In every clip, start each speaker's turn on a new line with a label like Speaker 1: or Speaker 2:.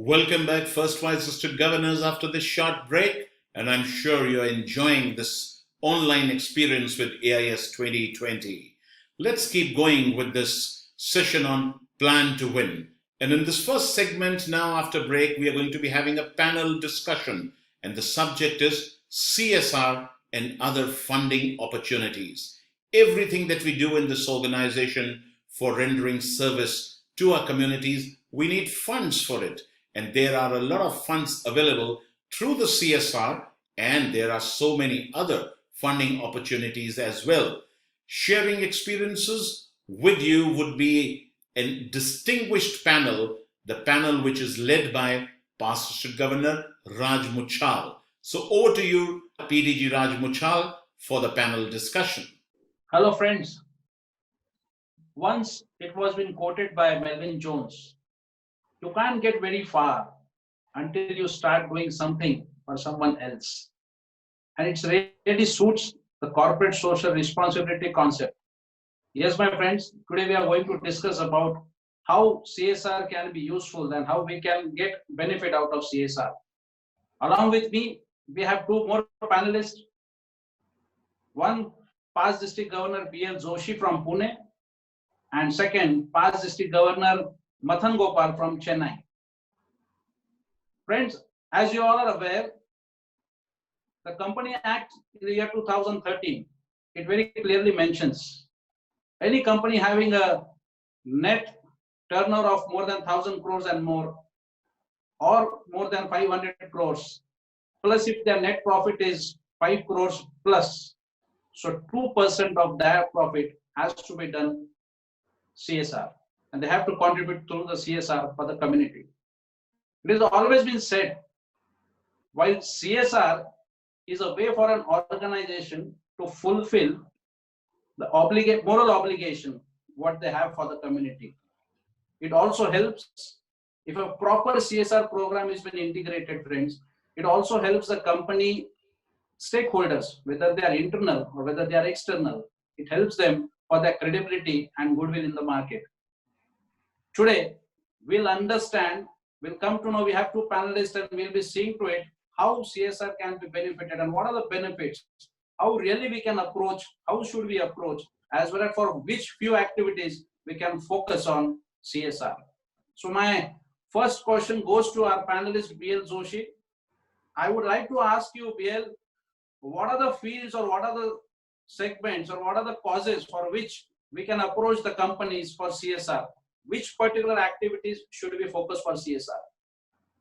Speaker 1: Welcome back, First Vice Assistant Governors, after this short break, and I'm sure you're enjoying this online experience with AIS 2020. Let's keep going with this session on Plan to Win. And in this first segment, now after break, we are going to be having a panel discussion, and the subject is CSR and other funding opportunities. Everything that we do in this organization for rendering service to our communities, we need funds for it. And there are a lot of funds available through the CSR, and there are so many other funding opportunities as well. Sharing experiences with you would be a distinguished panel, the panel which is led by Past District Governor Raj Muchal. So over to you, PDG Raj Muchal, for the panel discussion.
Speaker 2: Hello friends. Once it was been quoted by Melvin Jones, you can't get very far until you start doing something for someone else. And it really suits the corporate social responsibility concept. Yes, my friends, today we are going to discuss about how CSR can be useful and how we can get benefit out of CSR. Along with me, we have two more panelists. One, past District Governor B.L. Joshi from Pune, and second, past District Governor Mathan Gopal from Chennai. Friends, as you all are aware, the Company Act in the year 2013, it very clearly mentions any company having a net turnover of more than 1,000 crores and more, or more than 500 crores, plus if their net profit is 5 crores plus, so 2% of their profit has to be done CSR, and they have to contribute through the CSR for the community. It has always been said, while CSR is a way for an organization to fulfill the moral obligation what they have for the community. It also helps, if a proper CSR program has been integrated, friends, it also helps the company stakeholders, whether they are internal or whether they are external. It helps them for their credibility and goodwill in the market. Today, we'll understand, we'll come to know, we have two panelists and we'll be seeing to it how CSR can be benefited and what are the benefits, how really we can approach, how should we approach, as well as for which few activities we can focus on CSR. So my first question goes to our panelist B.L. Joshi. I would like to ask you, B.L., what are the fields or what are the segments or what are the causes for which we can approach the companies for CSR? Which particular activities should we focus for CSR?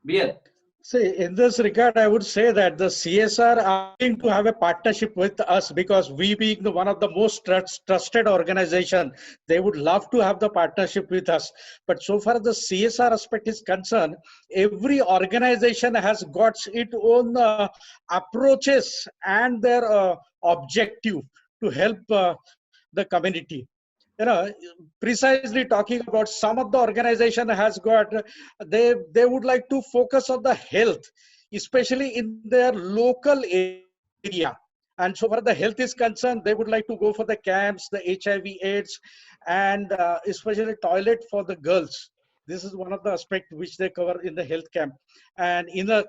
Speaker 2: B.L.
Speaker 3: See, in this regard, I would say that the CSR are willing to have a partnership with us because we being one of the most trusted organization, they would love to have the partnership with us. But so far the CSR aspect is concerned, every organization has got its own approaches and their objective to help the community. Precisely talking about some of the organization has got, they would like to focus on the health, especially in their local area. And so far the health is concerned, they would like to go for the camps, the HIV AIDS, and especially toilet for the girls. This is one of the aspects which they cover in the health camp. And in the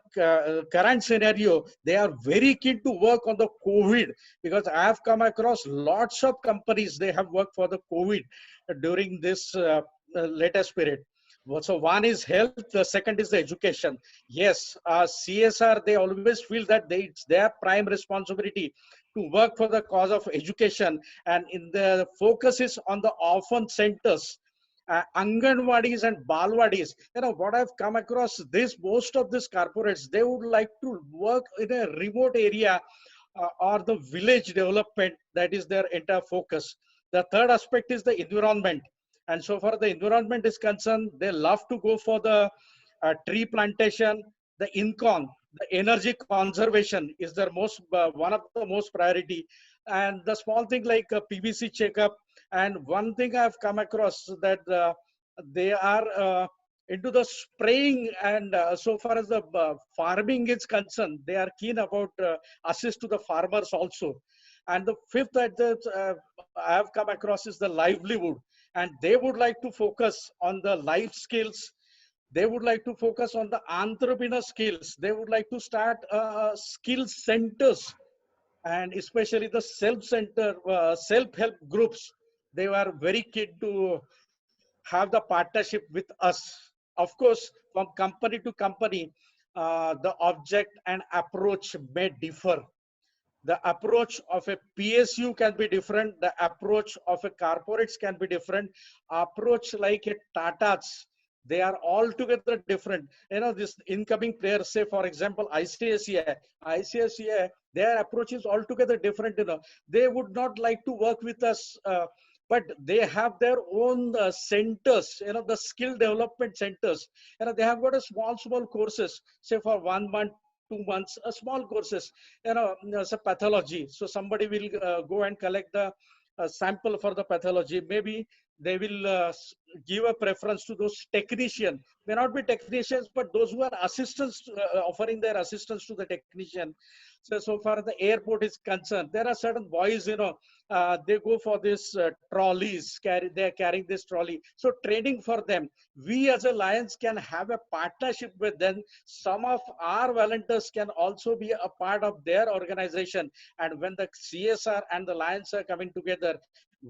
Speaker 3: current scenario, they are very keen to work on the COVID, because I have come across lots of companies, they have worked for the COVID during this latest period. So one is health, the second is the education. Yes, CSR, they always feel that it's their prime responsibility to work for the cause of education, and in the focus is on the orphan centers. Anganwadis and Balwadis, what I've come across, most of these corporates, they would like to work in a remote area or the village development. That is their entire focus. The third aspect is the environment. And so far the environment is concerned, they love to go for the tree plantation, the income, the energy conservation is their most, one of the most priority. And the small thing like a PVC checkup. And one thing I've come across that they are into the spraying, and so far as the farming is concerned, they are keen about assist to the farmers also. And the fifth that I have come across is the livelihood, and they would like to focus on the life skills, They would like to focus on the entrepreneur skills. They would like to start skill centers, and especially the self-help groups. They were very keen to have the partnership with us. Of course, from company to company, the object and approach may differ. The approach of a PSU can be different. The approach of a corporates can be different. Approach like a Tata's, they are altogether different. This incoming players, say for example, ICICI, their approach is altogether different. They would not like to work with us, but they have their own centers, the skill development centers. They have got a small courses, say for 1 month, 2 months, small courses, as a pathology. So somebody will go and collect the sample for the pathology. Maybe they will give a preference to those technician, may not be technicians, but those who are assistants, offering their assistance to the technician. So far the airport is concerned, there are certain boys, they go for this trolleys, they're carrying this trolley. So training for them, we as a Lions can have a partnership with them. Some of our volunteers can also be a part of their organization. And when the CSR and the Lions are coming together,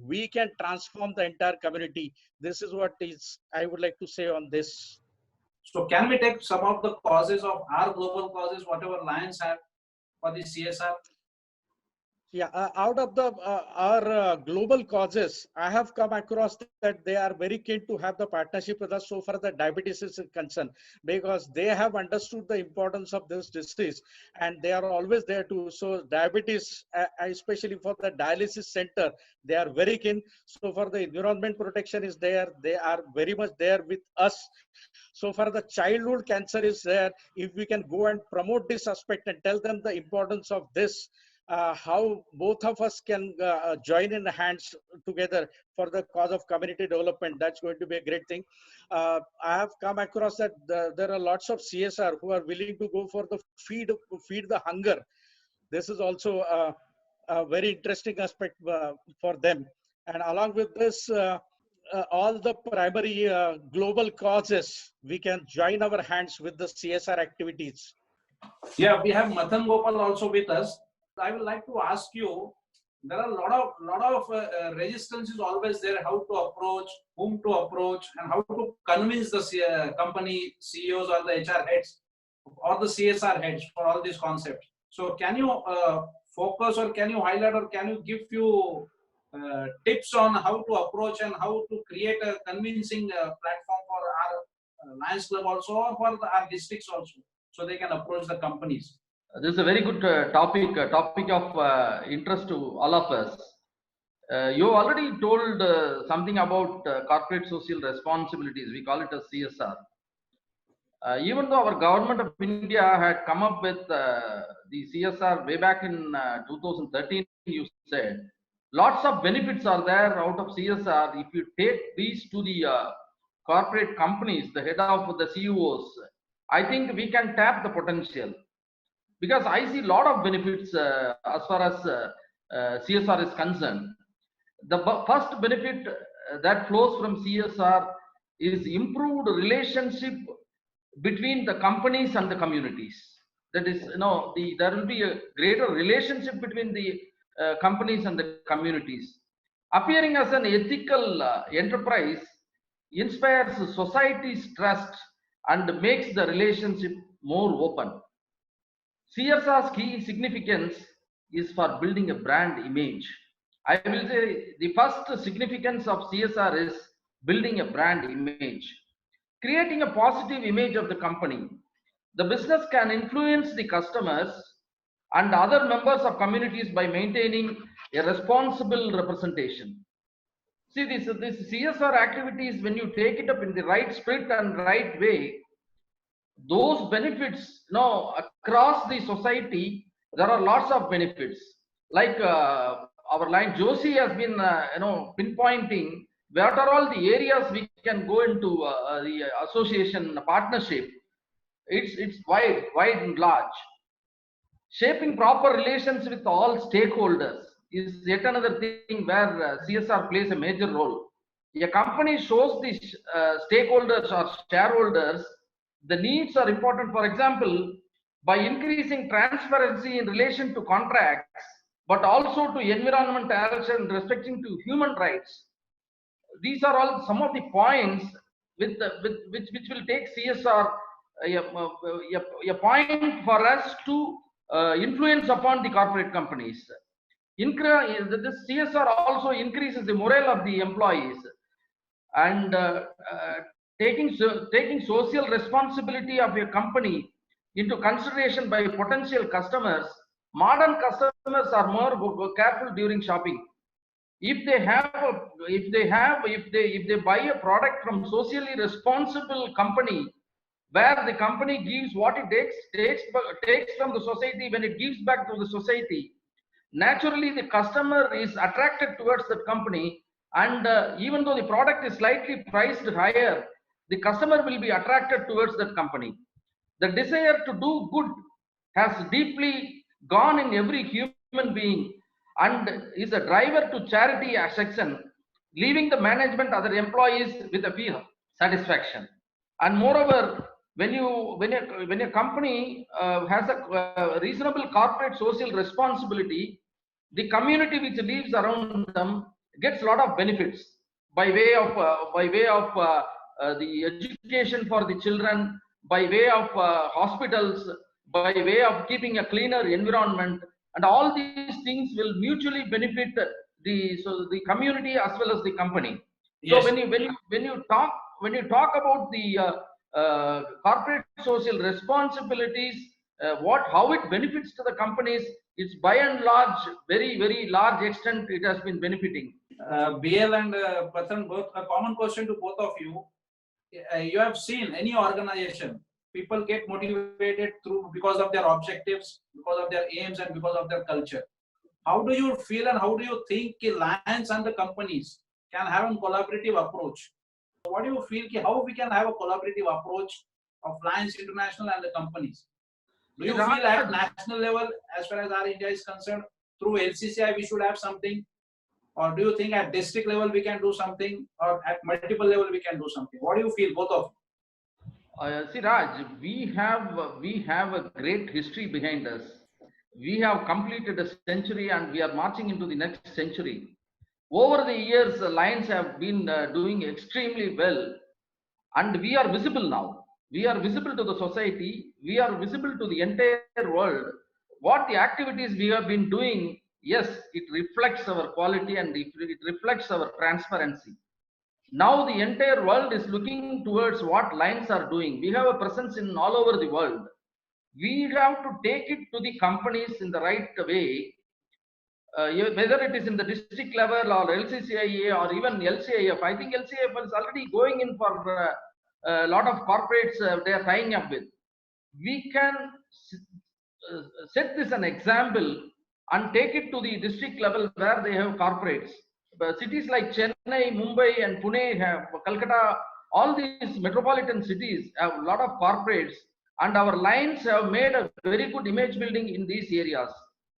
Speaker 3: we can transform the entire community. This is what is I would like to say on this.
Speaker 2: So can we take some of the causes of our global causes, whatever Lions have for the CSR?
Speaker 3: Yeah, out of the our global causes, I have come across that they are very keen to have the partnership with us so far the diabetes is concerned, because they have understood the importance of this disease and they are always there too. So diabetes, especially for the dialysis center, they are very keen. So for the environment protection is there, they are very much there with us. So far the childhood cancer is there. If we can go and promote this aspect and tell them the importance of this, how both of us can join in hands together for the cause of community development, that's going to be a great thing. I have come across that there are lots of CSR who are willing to go for the feed the hunger. This is also a very interesting aspect for them. And along with this, all the primary global causes, we can join our hands with the CSR activities.
Speaker 2: Yeah, we have Matan Gopal also with us. I would like to ask you, there are a lot of resistance is always there, how to approach, whom to approach, and how to convince the company CEOs or the HR heads or the CSR heads for all these concepts. So can you focus, or can you highlight, or can you give few tips on how to approach and how to create a convincing platform for our Lions Club also, or for our districts also, so they can approach the companies?
Speaker 4: This is a very good topic of interest to all of us. You already told something about corporate social responsibilities. We call it as CSR. Even though our government of India had come up with the CSR way back in 2013, you said, lots of benefits are there out of CSR. If you take these to the corporate companies, the head of the CEOs, I think we can tap the potential. Because I see a lot of benefits as far as CSR is concerned. The first benefit that flows from CSR is improved relationship between the companies and the communities. That is, there will be a greater relationship between the companies and the communities. Appearing as an ethical enterprise inspires society's trust and makes the relationship more open. CSR's key significance is for building a brand image. I will say the first significance of CSR is building a brand image, creating a positive image of the company. The business can influence the customers and other members of communities by maintaining a responsible representation. See, this CSR activities, when you take it up in the right spirit and right way, those benefits across the society, there are lots of benefits. Like our line Josie has been pinpointing what are all the areas we can go into the association partnership. It's wide and large. Shaping proper relations with all stakeholders is yet another thing where CSR plays a major role. a company shows the stakeholders or shareholders the needs are important. For example, by increasing transparency in relation to contracts, but also to environment and respecting to human rights. These are all some of the points which will take CSR a point for us to influence upon the corporate companies. This CSR also increases the morale of the employees, and taking social responsibility of a company into consideration by potential customers. Modern customers are more careful during shopping. If they buy a product from socially responsible company, where the company gives what it takes from the society, when it gives back to the society, naturally the customer is attracted towards that company, and even though the product is slightly priced higher, the customer will be attracted towards that company. The desire to do good has deeply gone in every human being and is a driver to charity section, leaving the management, other employees with a feel of satisfaction. And moreover, when a company has a reasonable corporate social responsibility, the community which lives around them gets a lot of benefits by way of the education for the children, by way of hospitals, by way of keeping a cleaner environment, and all these things will mutually benefit the community as well as the company.
Speaker 2: Yes.
Speaker 4: So when you talk about the corporate social responsibilities, how it benefits to the companies, it's by and large, very large extent it has been benefiting.
Speaker 2: BL and Prathan, both a common question to both of you. You have seen any organization, people get motivated through because of their objectives, because of their aims, and because of their culture. How do you feel and how do you think Lions and the companies can have a collaborative approach? What do you feel how we can have a collaborative approach of Lions International and the companies? Do you feel at national level, as far as our India is concerned, through LCCI we should have something? Or do you think at district level we can do something, or at multiple level we can do something? What do you feel, both of you?
Speaker 4: See, Raj, we have a great history behind us. We have completed a century and we are marching into the next century. Over the years, the Lions have been doing extremely well, and we are visible now. We are visible to the society. We are visible to the entire world. What the activities we have been doing, yes, it reflects our quality and it reflects our transparency. Now the entire world is looking towards what Lions are doing. We have a presence in all over the world. We have to take it to the companies in the right way. Whether it is in the district level or LCCIA or even LCIF, I think LCIF is already going in for a lot of corporates they are tying up with. We can set this an example and take it to the district level where they have corporates. Cities like Chennai, Mumbai, and Pune have Calcutta. All these metropolitan cities have a lot of corporates, and our Lions have made a very good image building in these areas.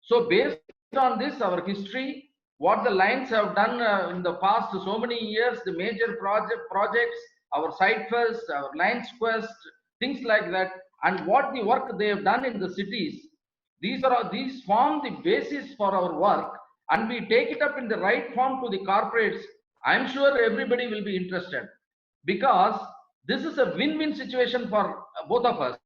Speaker 4: So based on this, our history, what the Lions have done in the past so many years, the major projects, our Site First, our Lions Quest, things like that, and what the work they have done in the cities, these form the basis for our work, and we take it up in the right form to the corporates. I'm sure everybody will be interested, because this is a win-win situation for both of us.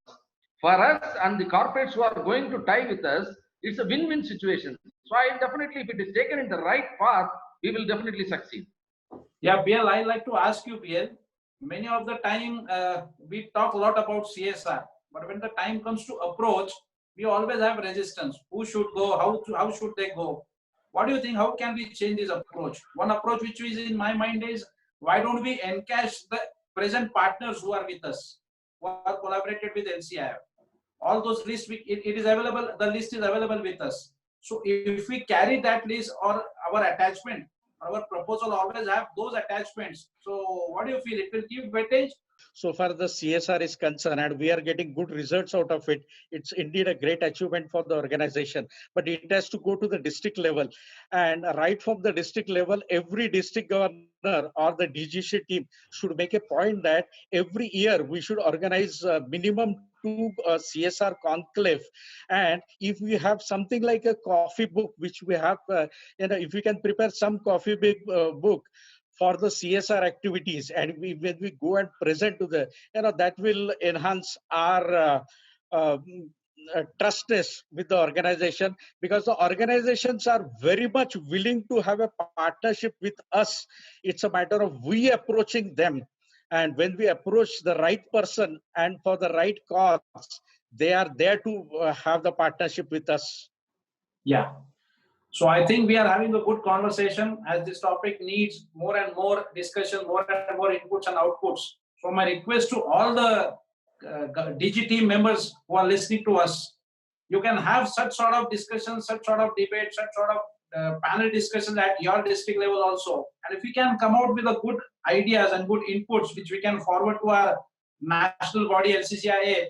Speaker 4: For us and the corporates who are going to tie with us, it's a win-win situation. So I definitely, if it is taken in the right path, we will definitely succeed.
Speaker 2: Yeah, BL, I like to ask you, BL, many of the time we talk a lot about CSR, but when the time comes to approach, we always have resistance. Who should go? How should they go? What do you think? How can we change this approach? One approach which is in my mind is, why don't we encash the present partners who are with us, who are collaborated with LCI? All those lists, it is available, the list is available with us. So if we carry that list, or our attachment, our proposal always have those attachments. So what do you feel? It will give weightage,
Speaker 3: so far the CSR is concerned, and we are getting good results out of it. It's indeed a great achievement for the organization, but it has to go to the district level. And right from the district level, every district governor or the DGC team should make a point that every year we should organize minimum 2 CSR conclave. And if we have something like a coffee book, which we have, if we can prepare some coffee book for the CSR activities, and when we go and present to the, that will enhance our trustness with the organization, because the organizations are very much willing to have a partnership with us. It's a matter of we approaching them. And when we approach the right person and for the right cause, they are there to have the partnership with us.
Speaker 2: Yeah. So I think we are having a good conversation, as this topic needs more and more discussion, more and more inputs and outputs. So my request to all the DG team members who are listening to us, you can have such sort of discussions, such sort of debates, such sort of panel discussions at your district level also. And if we can come out with a good ideas and good inputs, which we can forward to our national body, LCCIA,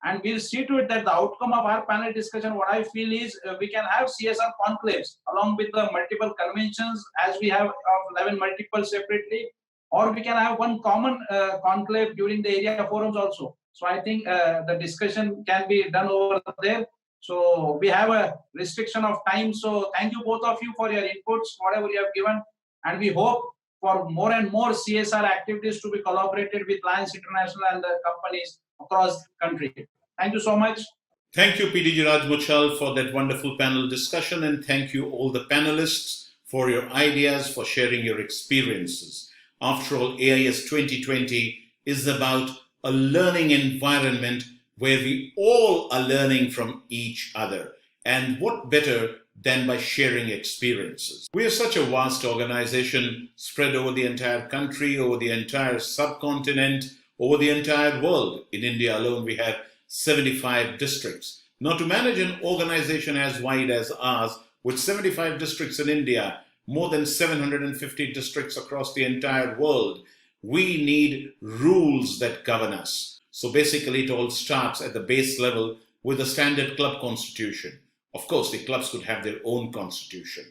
Speaker 2: and we'll see to it that the outcome of our panel discussion, what I feel is we can have CSR conclaves along with the multiple conventions, as we have 11 multiple separately, or we can have one common conclave during the area forums also. So I think the discussion can be done over there. So we have a restriction of time. So thank you both of you for your inputs, whatever you have given. And we hope for more and more CSR activities to be collaborated with Lions International and the companies across the country. Thank you so much.
Speaker 1: Thank you, PDG Raj Muchal, for that wonderful panel discussion, and thank you all the panelists for your ideas, for sharing your experiences. After all, AIS 2020 is about a learning environment where we all are learning from each other. And what better than by sharing experiences? We are such a vast organization spread over the entire country, over the entire subcontinent, over the entire world. In India alone, we have 75 districts. Now, to manage an organization as wide as ours, with 75 districts in India, more than 750 districts across the entire world, we need rules that govern us. So basically, it all starts at the base level with a standard club constitution. Of course, the clubs could have their own constitution.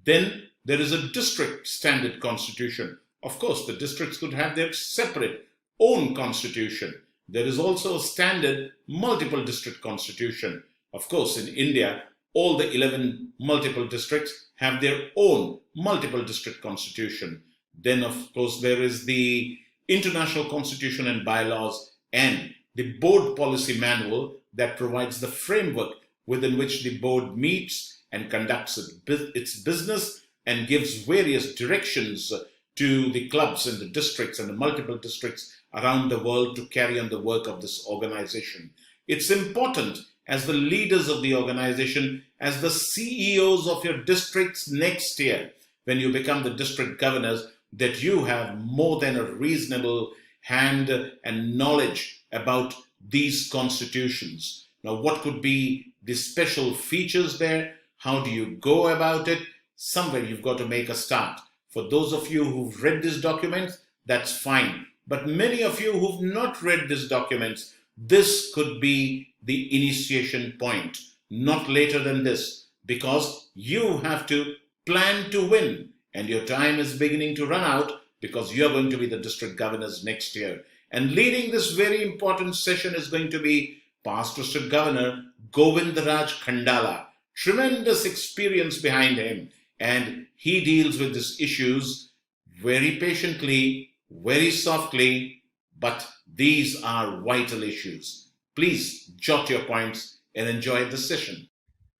Speaker 1: Then there is a district standard constitution. Of course, the districts could have their separate own constitution. There is also a standard multiple district constitution. Of course, in India, all the 11 multiple districts have their own multiple district constitution. Then, of course, there is the international constitution and bylaws and the board policy manual that provides the framework within which the board meets and conducts its business and gives various directions to the clubs and the districts and the multiple districts around the world to carry on the work of this organization. It's important as the leaders of the organization, as the CEOs of your districts next year, when you become the district governors, that you have more than a reasonable hand and knowledge about these constitutions. Now, what could be the special features there? How do you go about it? Somewhere you've got to make a start. For those of you who've read this document, that's fine. But many of you who've not read these documents, this could be the initiation point, not later than this, because you have to plan to win, and your time is beginning to run out because you're going to be the district governors next year. And leading this very important session is going to be past district governor Govindaraj Khandala. Tremendous experience behind him, and he deals with these issues very patiently, very softly, but these are vital issues. Please jot your points and enjoy the session.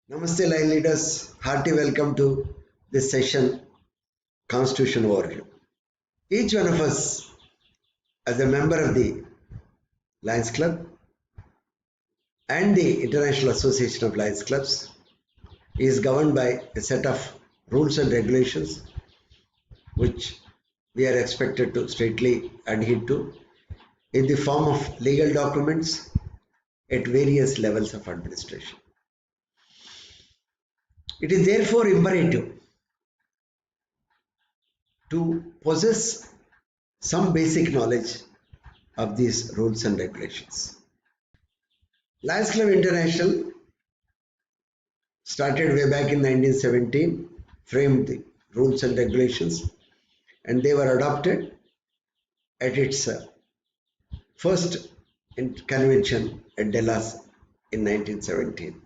Speaker 5: Namaste, line leaders. Hearty welcome to this session, Constitution Overview. Each one of us, as a member of the Lions Club and the International Association of Lions Clubs, is governed by a set of rules and regulations which we are expected to strictly adhere to in the form of legal documents at various levels of administration. It is therefore imperative to possess some basic knowledge of these rules and regulations. Lions Club International started way back in 1917, framed the rules and regulations, and they were adopted at its first convention at Dallas in 1917.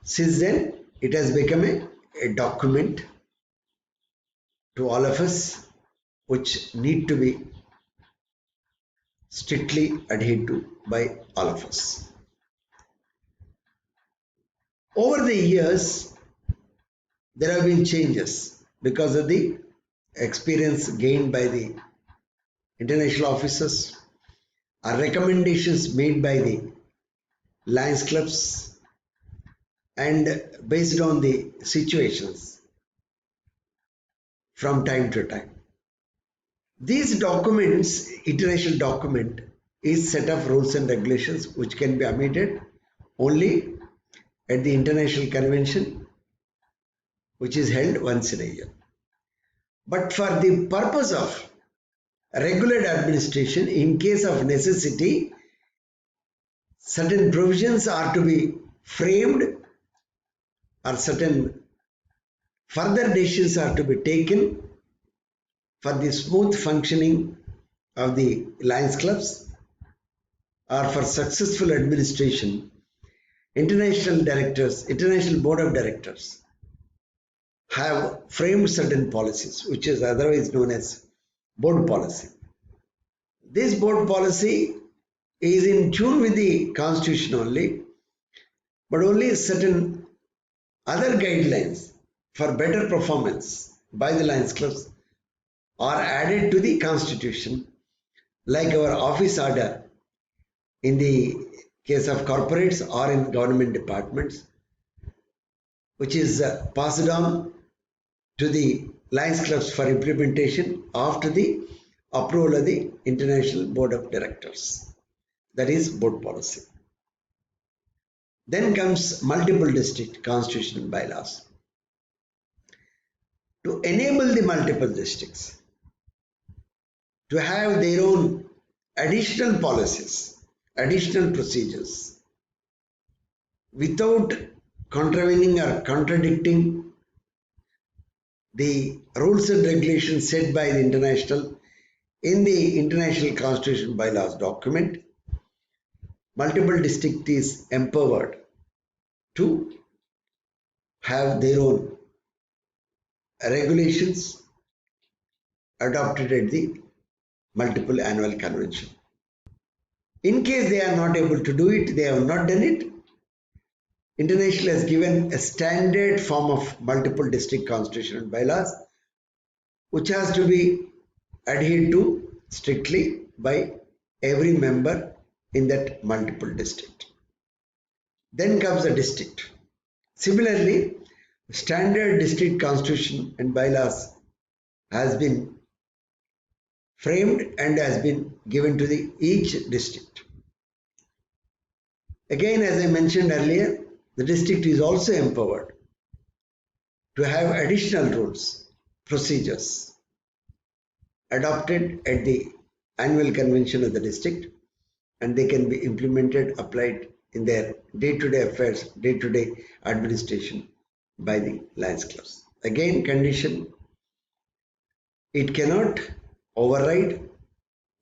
Speaker 5: Since then, it has become a document to all of us which need to be strictly adhered to by all of us. Over the years, there have been changes because of the experience gained by the international officers, or recommendations made by the Lions clubs, and based on the situations from time to time. These documents, international document, is set of rules and regulations which can be amended only at the international convention, which is held once in a year. But for the purpose of regular administration, in case of necessity, certain provisions are to be framed or certain further decisions are to be taken for the smooth functioning of the Lions clubs or for successful administration. International board of directors have framed certain policies, which is otherwise known as board policy. This board policy is in tune with the constitution only, but only certain other guidelines for better performance by the Lions clubs are added to the constitution, like our office order in the case of corporates or in government departments, which is passed on to the Lions clubs for implementation after the approval of the International Board of Directors. That is board policy. Then comes multiple district constitutional bylaws. To enable the multiple districts to have their own additional policies, additional procedures, without contravening or contradicting the rules and regulations set by the international in the International Constitution Bylaws document, multiple district is empowered to have their own regulations adopted at the multiple annual convention. In case they are not able to do it, they have not done it, International has given a standard form of multiple district constitutional bylaws which has to be adhered to strictly by every member in that multiple district. Then comes the district. Similarly, standard district constitution and bylaws has been framed and has been given to each district. Again, as I mentioned earlier, the district is also empowered to have additional rules, procedures adopted at the annual convention of the district, and they can be implemented, applied in their day-to-day affairs, day-to-day administration by the Lions clubs. Again, condition, it cannot override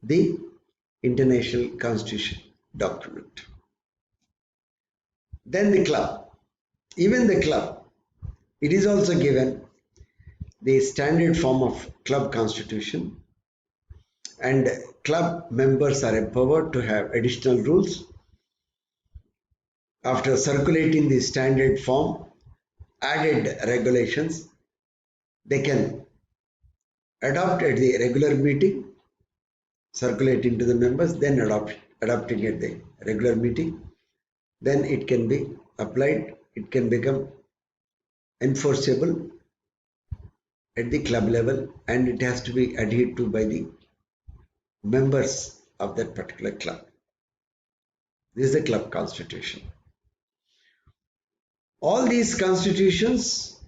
Speaker 5: the international constitution document. Then the club, even the club, it is also given the standard form of club constitution, and club members are empowered to have additional rules. After circulating the standard form, added regulations, they can adopt at the regular meeting, circulating to the members, then adopting at the regular meeting. Then it can be applied, it can become enforceable at the club level, and it has to be adhered to by the members of that particular club. This is the club constitution. All these constitutions,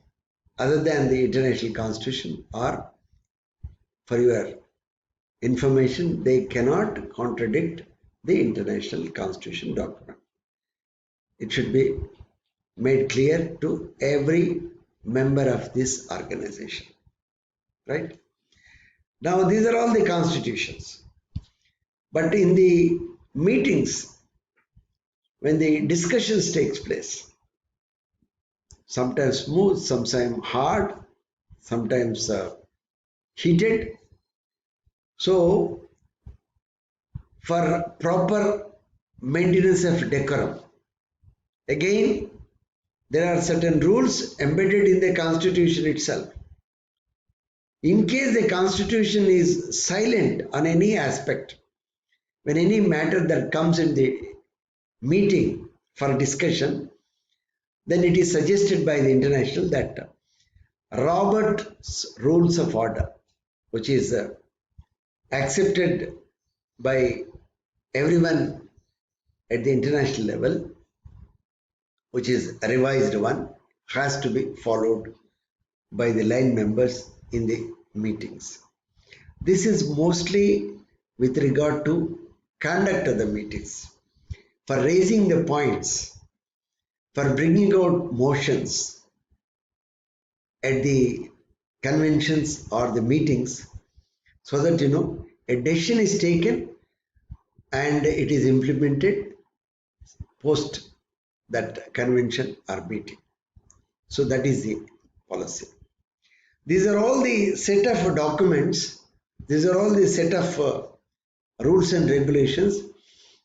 Speaker 5: other than the international constitution, are for your information, they cannot contradict the international constitution document. It should be made clear to every member of this organization, right? Now, these are all the constitutions. But in the meetings, when the discussions takes place, sometimes smooth, sometimes hard, sometimes heated. So, for proper maintenance of decorum, again, there are certain rules embedded in the constitution itself. In case the constitution is silent on any aspect, when any matter that comes in the meeting for discussion, then it is suggested by the international that Robert's Rules of Order, which is accepted by everyone at the international level, which is a revised one, has to be followed by the line members in the meetings. This is mostly with regard to conduct of the meetings, for raising the points, for bringing out motions at the conventions or the meetings, so that a decision is taken and it is implemented post that convention or meeting. So that is the policy. These are all the set of documents, these are all the set of rules and regulations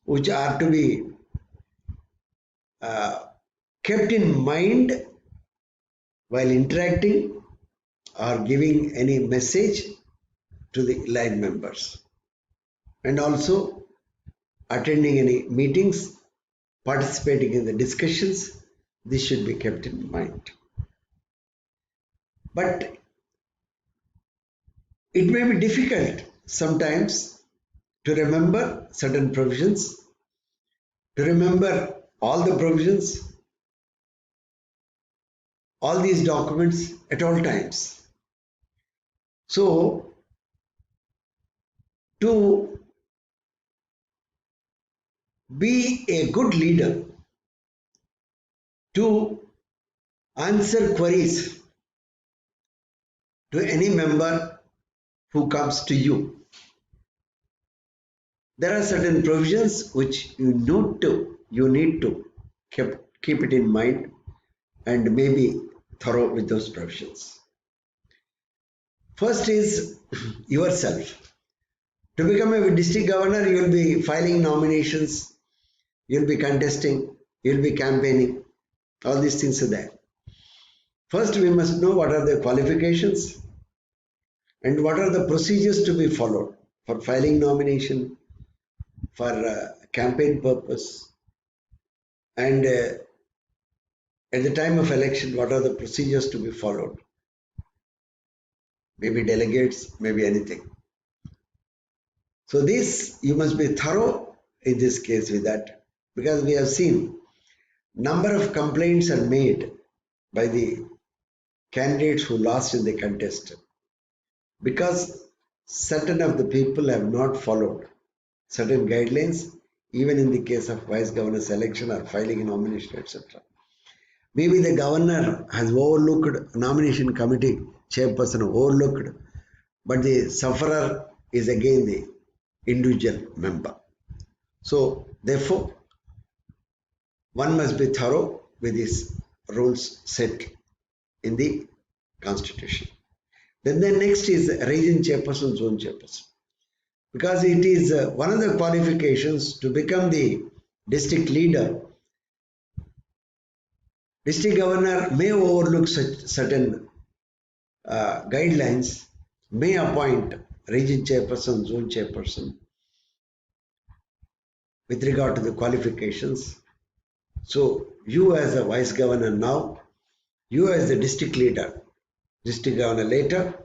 Speaker 5: which are to be kept in mind while interacting or giving any message to the line members, and also attending any meetings, participating in the discussions. This should be kept in mind. But it may be difficult sometimes to remember certain provisions, to remember all the provisions, all these documents at all times. So, to be a good leader, to answer queries to any member who comes to you, there are certain provisions which you need to keep it in mind and maybe thorough with those provisions. First is yourself. To become a district governor, you will be filing nominations, you will be contesting, you will be campaigning. All these things are there. First, we must know what are the qualifications and what are the procedures to be followed for filing nomination, for campaign purpose, and at the time of election, what are the procedures to be followed? Maybe delegates, maybe anything. So this, you must be thorough in this case with that, because we have seen number of complaints are made by the candidates who lost in the contest, because certain of the people have not followed certain guidelines, even in the case of vice governor's election or filing a nomination, etc. Maybe the governor has overlooked, nomination committee chairperson overlooked, but the sufferer is again the individual member. So therefore, one must be thorough with these rules set in the constitution. Then the next is region chairperson, zone chairperson, because it is one of the qualifications to become the district leader. District governor may overlook such certain guidelines, may appoint region chairperson, zone chairperson with regard to the qualifications. So you as a vice governor now, you as the district leader, district governor later,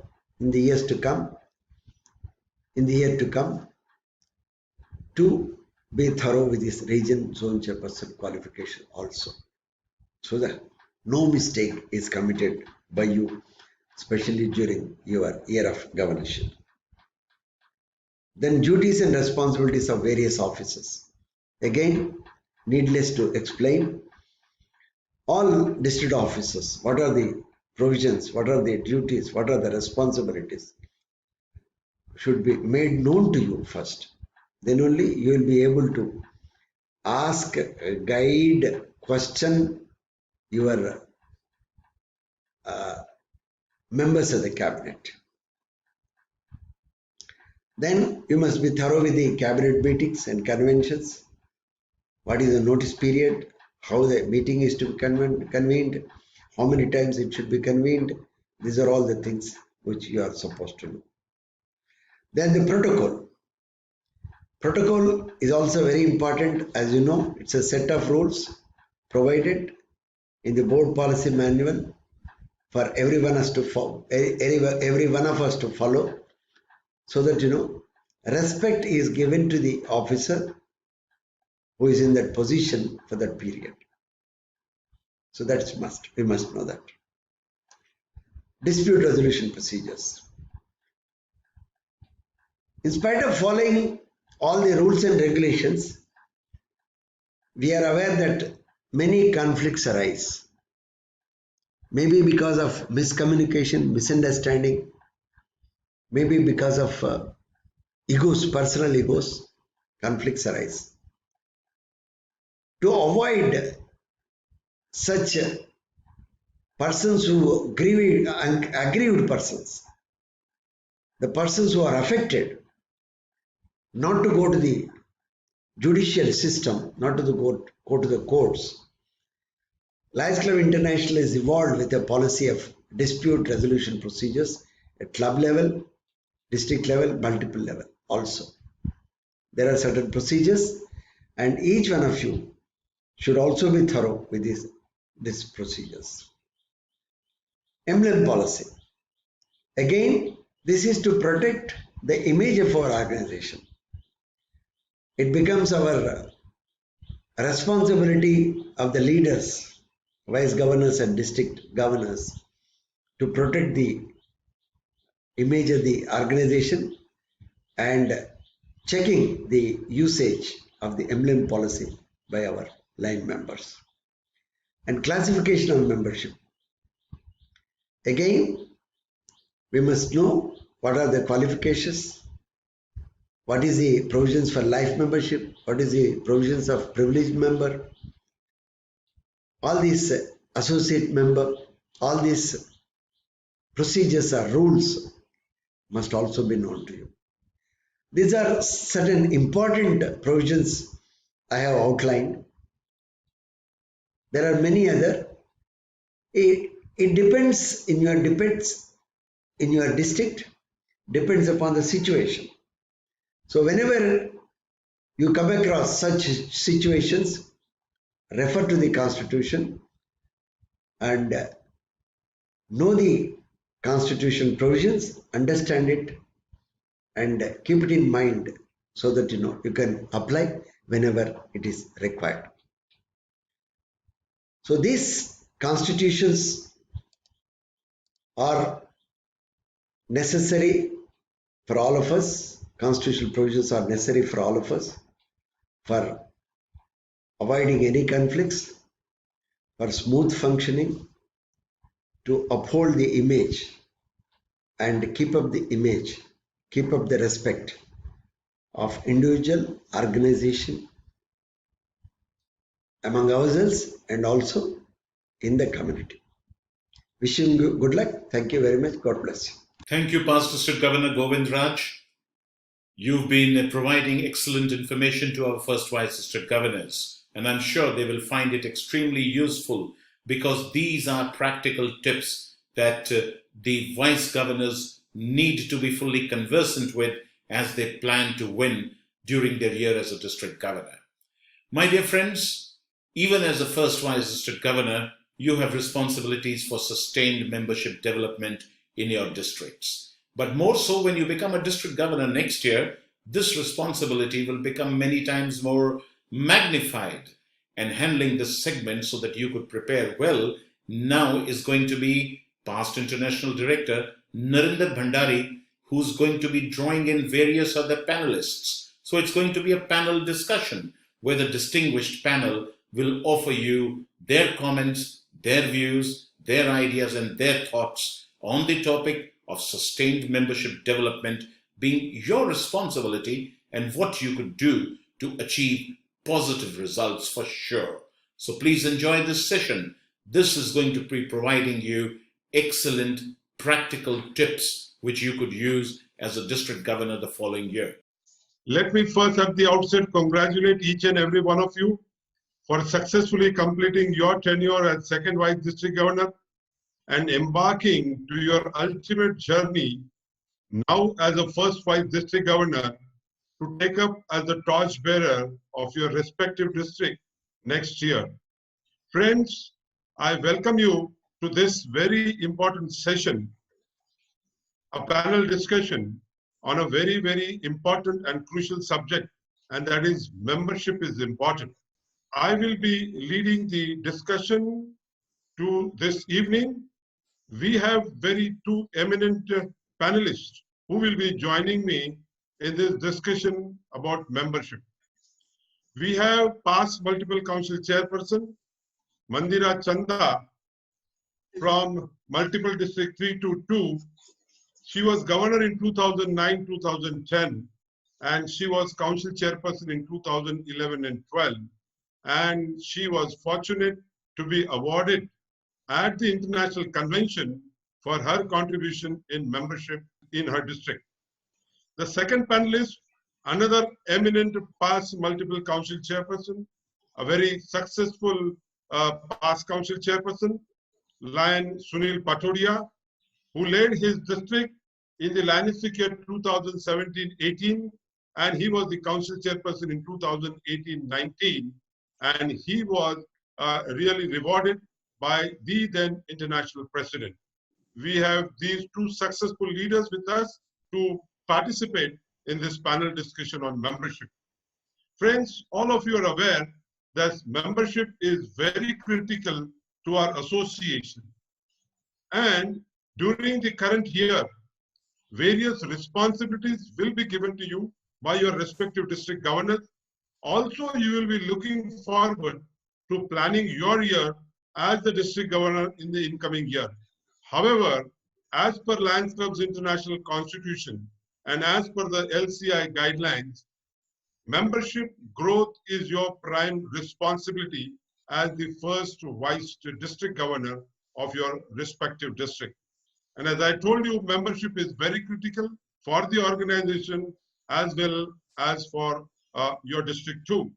Speaker 5: in the years to come, to be thorough with this region, zone chairperson qualification also, so that no mistake is committed by you, especially during your year of governorship. Then duties and responsibilities of various officers. Again, needless to explain, all district officers, what are the provisions, what are the duties, what are the responsibilities, should be made known to you first. Then only you will be able to ask, guide, question your members of the cabinet. Then you must be thorough with the cabinet meetings and conventions. What is the notice period? How the meeting is to be convened? How many times it should be convened? These are all the things which you are supposed to know. Then the protocol. Protocol is also very important. As you know, it's a set of rules provided in the board policy manual for every one of us to follow, so that respect is given to the officer who is in that position for that period. So that's must. We must know that. Dispute resolution procedures. In spite of following all the rules and regulations, we are aware that many conflicts arise. Maybe because of miscommunication, misunderstanding, maybe because of egos, personal egos, conflicts arise. To avoid such persons who aggrieved persons, the persons who are affected, not to go to the judicial system, not to go to the courts, Lions Club International is evolved with a policy of dispute resolution procedures at club level, district level, multiple level also. There are certain procedures, and each one of you should also be thorough with these procedures. Emblem policy. Again, this is to protect the image of our organization. It becomes our responsibility of the leaders, vice governors and district governors, to protect the image of the organization and checking the usage of the emblem policy by our line members. And classification of membership. Again, we must know what are the qualifications, what is the provisions for life membership, what is the provisions of privileged member, all these associate member, all these procedures or rules must also be known to you. These are certain important provisions I have outlined. There are many other. It depends in your district, depends upon the situation. So whenever you come across such situations, refer to the Constitution and know the Constitution provisions, understand it, and keep it in mind so that you can apply whenever it is required. So these constitutions are necessary for all of us. Constitutional provisions are necessary for all of us for avoiding any conflicts, for smooth functioning, to uphold the image and keep up the image, keep up the respect of individual, organization, among ourselves and also in the community. Wishing you good luck. Thank you very much. God bless you.
Speaker 1: Thank you, Past District Governor Govind Raj. You've been providing excellent information to our first Vice District Governors, and I'm sure they will find it extremely useful because these are practical tips that the Vice Governors need to be fully conversant with as they plan to win during their year as a District Governor. My dear friends, even as a first Vice District Governor, you have responsibilities for sustained membership development in your districts. But more so when you become a District Governor next year, this responsibility will become many times more magnified. And handling this segment so that you could prepare well now is going to be Past International Director Narinder Bhandari. who's going to be drawing in various other panelists. So it's going to be a panel discussion where the distinguished panel will offer you their comments, their views, their ideas, and their thoughts on the topic of sustained membership development being your responsibility and what you could do to achieve positive results for sure. So please enjoy this session. This is going to be providing you excellent practical tips which you could use as a district governor the following year.
Speaker 6: Let me first at the outset congratulate each and every one of you for successfully completing your tenure as second vice district governor and embarking to your ultimate journey now as a first vice district governor to take up as the torch bearer of your respective district next year. Friends, I welcome you to this very important session, a panel discussion on a very, very important and crucial subject, and that is membership is important. I will be leading the discussion to this evening. We have two eminent panelists who will be joining me in this discussion about membership. We have past multiple council chairperson, Mandira Chanda from multiple district 322. She was governor in 2009-2010, and she was council chairperson in 2011 and 12. And she was fortunate to be awarded at the international convention for her contribution in membership in her district. The second panelist, another eminent past multiple council chairperson, a very successful past council chairperson, Lion Sunil Patodia, who led his district in the Lionstic year 2017-18, and he was the council chairperson in 2018-19, and he was really rewarded by the then international president. We have these two successful leaders with us to participate in this panel discussion on membership. Friends, all of you are aware that membership is very critical to our association. And during the current year, various responsibilities will be given to you by your respective district governors. Also, you will be looking forward to planning your year as the district governor in the incoming year. However, as per Lions Club's International Constitution and as per the LCI guidelines, membership growth is your prime responsibility as the first vice district governor of your respective district. And as I told you, membership is very critical for the organization as well as for your district too.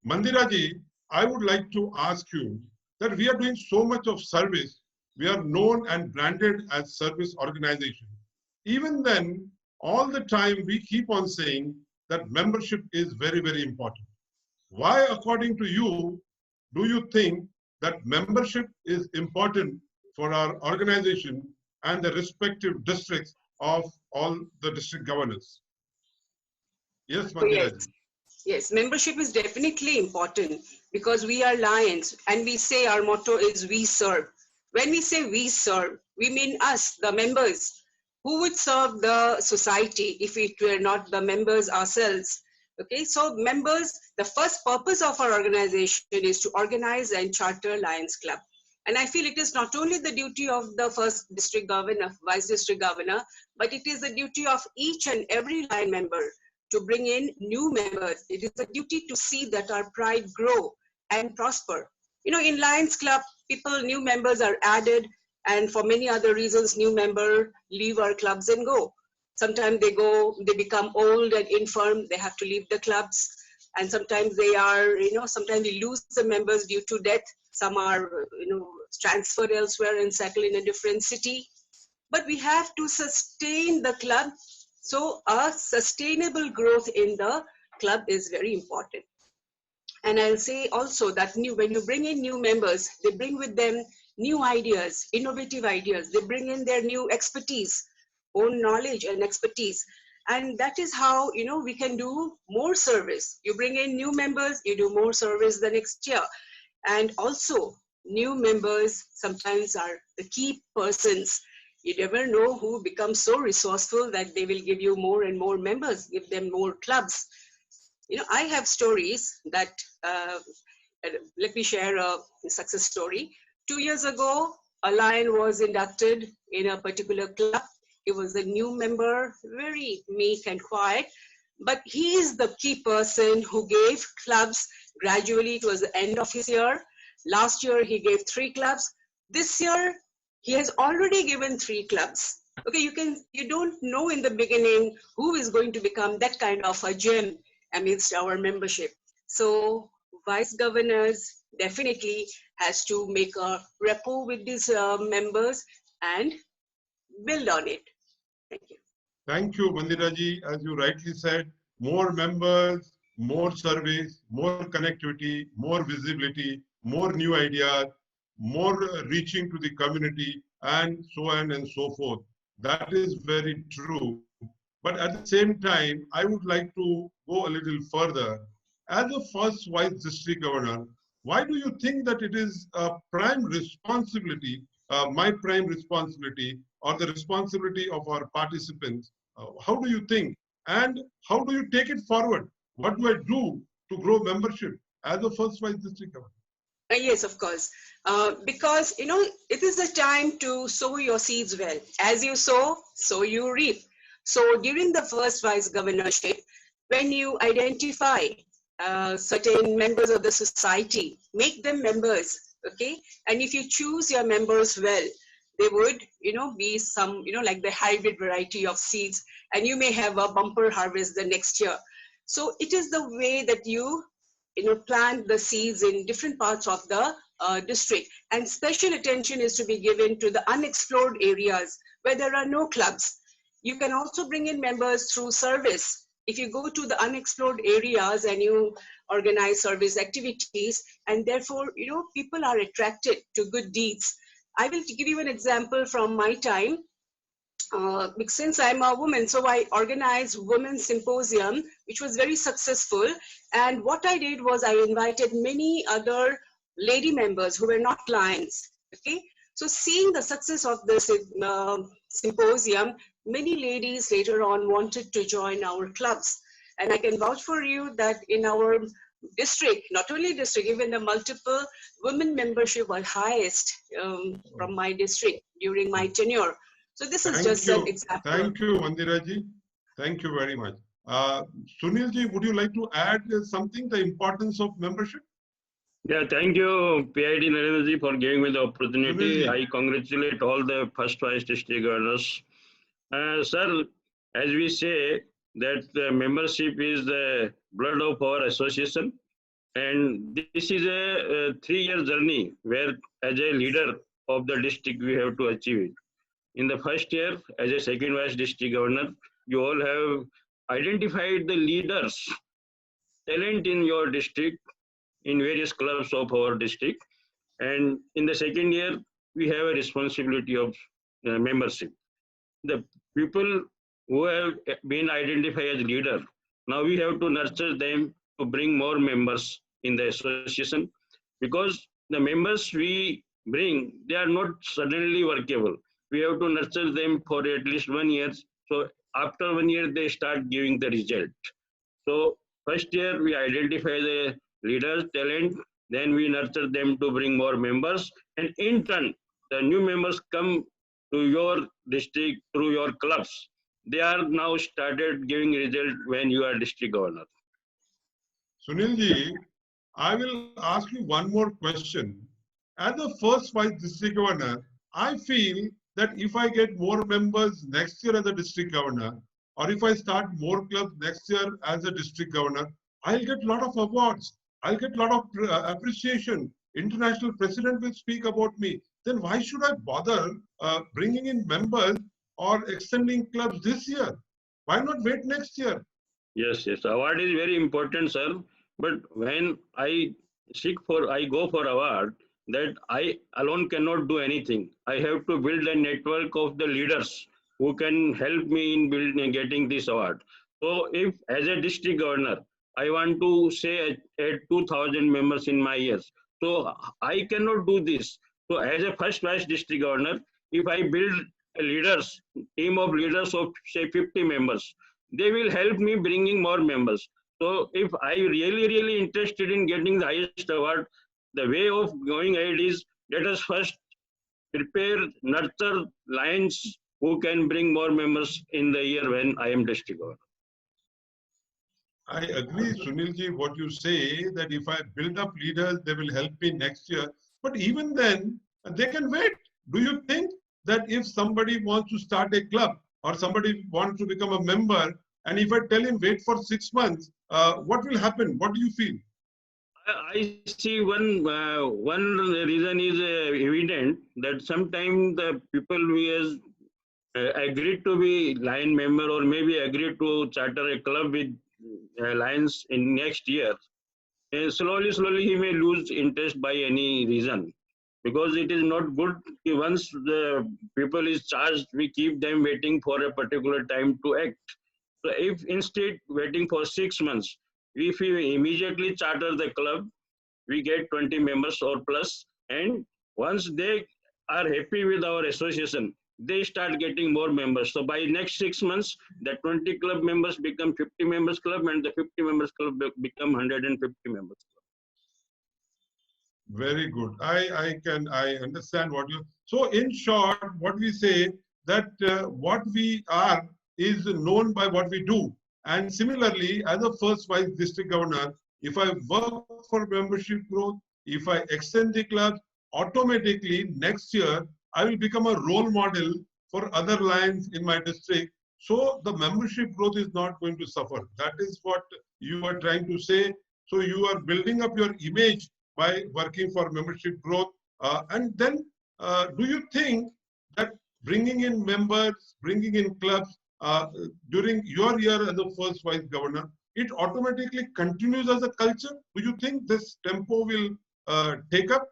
Speaker 6: Mandira ji, I would like to ask you that we are doing so much of service. We are known and branded as service organization. Even then, all the time we keep on saying that membership is very, very important. Why, according to you, do you think that membership is important for our organization and the respective districts of all the district governors? Yes, Mandira ji.
Speaker 7: Yes, membership is definitely important because we are Lions and we say our motto is we serve. When we say we serve, we mean us, the members. Who would serve the society if it were not the members ourselves? Okay, so members, the first purpose of our organization is to organize and charter Lions Club. And I feel it is not only the duty of the first district governor, vice district governor, but it is the duty of each and every Lion member to bring in new members. It is a duty to see that our pride grow and prosper. You know, in Lions Club, new members are added, and for many other reasons, new members leave our clubs and go. Sometimes they become old and infirm, they have to leave the clubs. And sometimes sometimes we lose the members due to death. Some are, transferred elsewhere and settle in a different city. But we have to sustain the club. So a sustainable growth in the club is very important. And I'll say also that when you bring in new members, they bring with them new ideas, innovative ideas. They bring in their new expertise, own knowledge and expertise. And that is how, we can do more service. You bring in new members, you do more service the next year. And also new members sometimes are the key persons, You never know who becomes so resourceful that they will give you more and more members, give them more clubs. I have stories that, let me share a success story. 2 years ago, a lion was inducted in a particular club. He was a new member, very meek and quiet, but he is the key person who gave clubs gradually towards the end of his year. Last year, he gave 3 clubs. This year, he has already given 3 clubs. Okay, you don't know in the beginning who is going to become that kind of a gem amidst our membership. So vice governors definitely has to make a rapport with these members and build on it. Thank you.
Speaker 6: Thank you, Mandiraji. As you rightly said, more members, more surveys, more connectivity, more visibility, more new ideas, more reaching to the community, and so on and so forth. That is very true. But at the same time, I would like to go a little further. As a first vice district governor, why do you think that it is a prime responsibility, my prime responsibility, or the responsibility of our participants? How do you think? And how do you take it forward? What do I do to grow membership as a first vice district governor?
Speaker 7: Yes, of course. Because, it is a time to sow your seeds well. As you sow, so you reap. So during the first vice governorship, when you identify certain members of the society, make them members, okay? And if you choose your members well, they would, be some, like the hybrid variety of seeds, and you may have a bumper harvest the next year. So it is the way that you plant the seeds in different parts of the district. And special attention is to be given to the unexplored areas where there are no clubs. You can also bring in members through service. If you go to the unexplored areas and you organize service activities, and therefore, people are attracted to good deeds. I will give you an example from my time. Since I'm a woman, so I organized Women's Symposium, which was very successful. And what I did was I invited many other lady members who were not clients. Okay, so seeing the success of this symposium, many ladies later on wanted to join our clubs. And I can vouch for you that in our district, not only district, even the multiple women membership was highest from my district during my tenure. So this is just an example.
Speaker 6: Thank you, Mandiraji. Thank you very much. Sunilji, would you like to add something, the importance of membership?
Speaker 8: Yeah, thank you, PID Narendraji, for giving me the opportunity.
Speaker 6: Sunilji.
Speaker 8: I congratulate all the first vice district governors. Sir, as we say that the membership is the blood of our association, and this is a 3-year journey where as a leader of the district we have to achieve it. In the first year, as a second vice district governor, you all have identified the leaders, talent in your district, in various clubs of our district. And in the second year, we have a responsibility of membership. The people who have been identified as leader, now we have to nurture them to bring more members in the association, because the members we bring, they are not suddenly workable. We have to nurture them for at least 1 year. So after 1 year, they start giving the result. So first year, we identify the leaders, talent, then we nurture them to bring more members. And in turn, the new members come to your district through your clubs. They are now started giving result when you are district governor.
Speaker 6: Sunilji, I will ask you one more question. As the first vice district governor, I feel that if I get more members next year as a district governor, or if I start more clubs next year as a district governor, I'll get a lot of awards. I'll get a lot of appreciation. International president will speak about me. Then why should I bother bringing in members or extending clubs this year? Why not wait next year?
Speaker 8: Yes, award is very important, sir. But when I go for award, that I alone cannot do anything. I have to build a network of the leaders who can help me in building getting this award. So if as a district governor, I want to say at 2,000 members in my years, so I cannot do this. So as a first vice district governor, if I build leaders, team of leaders of say 50 members. They will help me bringing more members. So if I really interested in getting the highest award, the way of going ahead is let us first prepare, nurture lions who can bring more members in the year when I am district governor.
Speaker 6: I agree, Sunilji, what you say, that if I build up leaders, they will help me next year. But even then, they can wait. Do you think that if somebody wants to start a club or somebody wants to become a member, and if I tell him wait for 6 months, what will happen? What do you feel?
Speaker 8: I see one reason is evident that sometimes the people who has agreed to be Lion member or maybe agreed to charter a club with Lions in next year, slowly he may lose interest by any reason, because it is not good. Once the people is charged, we keep them waiting for a particular time to act. So if instead waiting for 6 months, if we immediately charter the club, we get 20 members or plus, and once they are happy with our association, they start getting more members. So by next 6 months, the 20 club members become 50 members club, and the 50 members club become 150 members club.
Speaker 6: Very good. I understand what you. So in short, what we say that what we are is known by what we do. And similarly, as a first vice district governor, if I work for membership growth, if I extend the club, automatically next year I will become a role model for other lions in my district. So the membership growth is not going to suffer. That is what you are trying to say. So you are building up your image by working for membership growth. And then do you think that bringing in members, bringing in clubs during your year as a first vice governor, it automatically continues as a culture? Do you think this tempo will take up?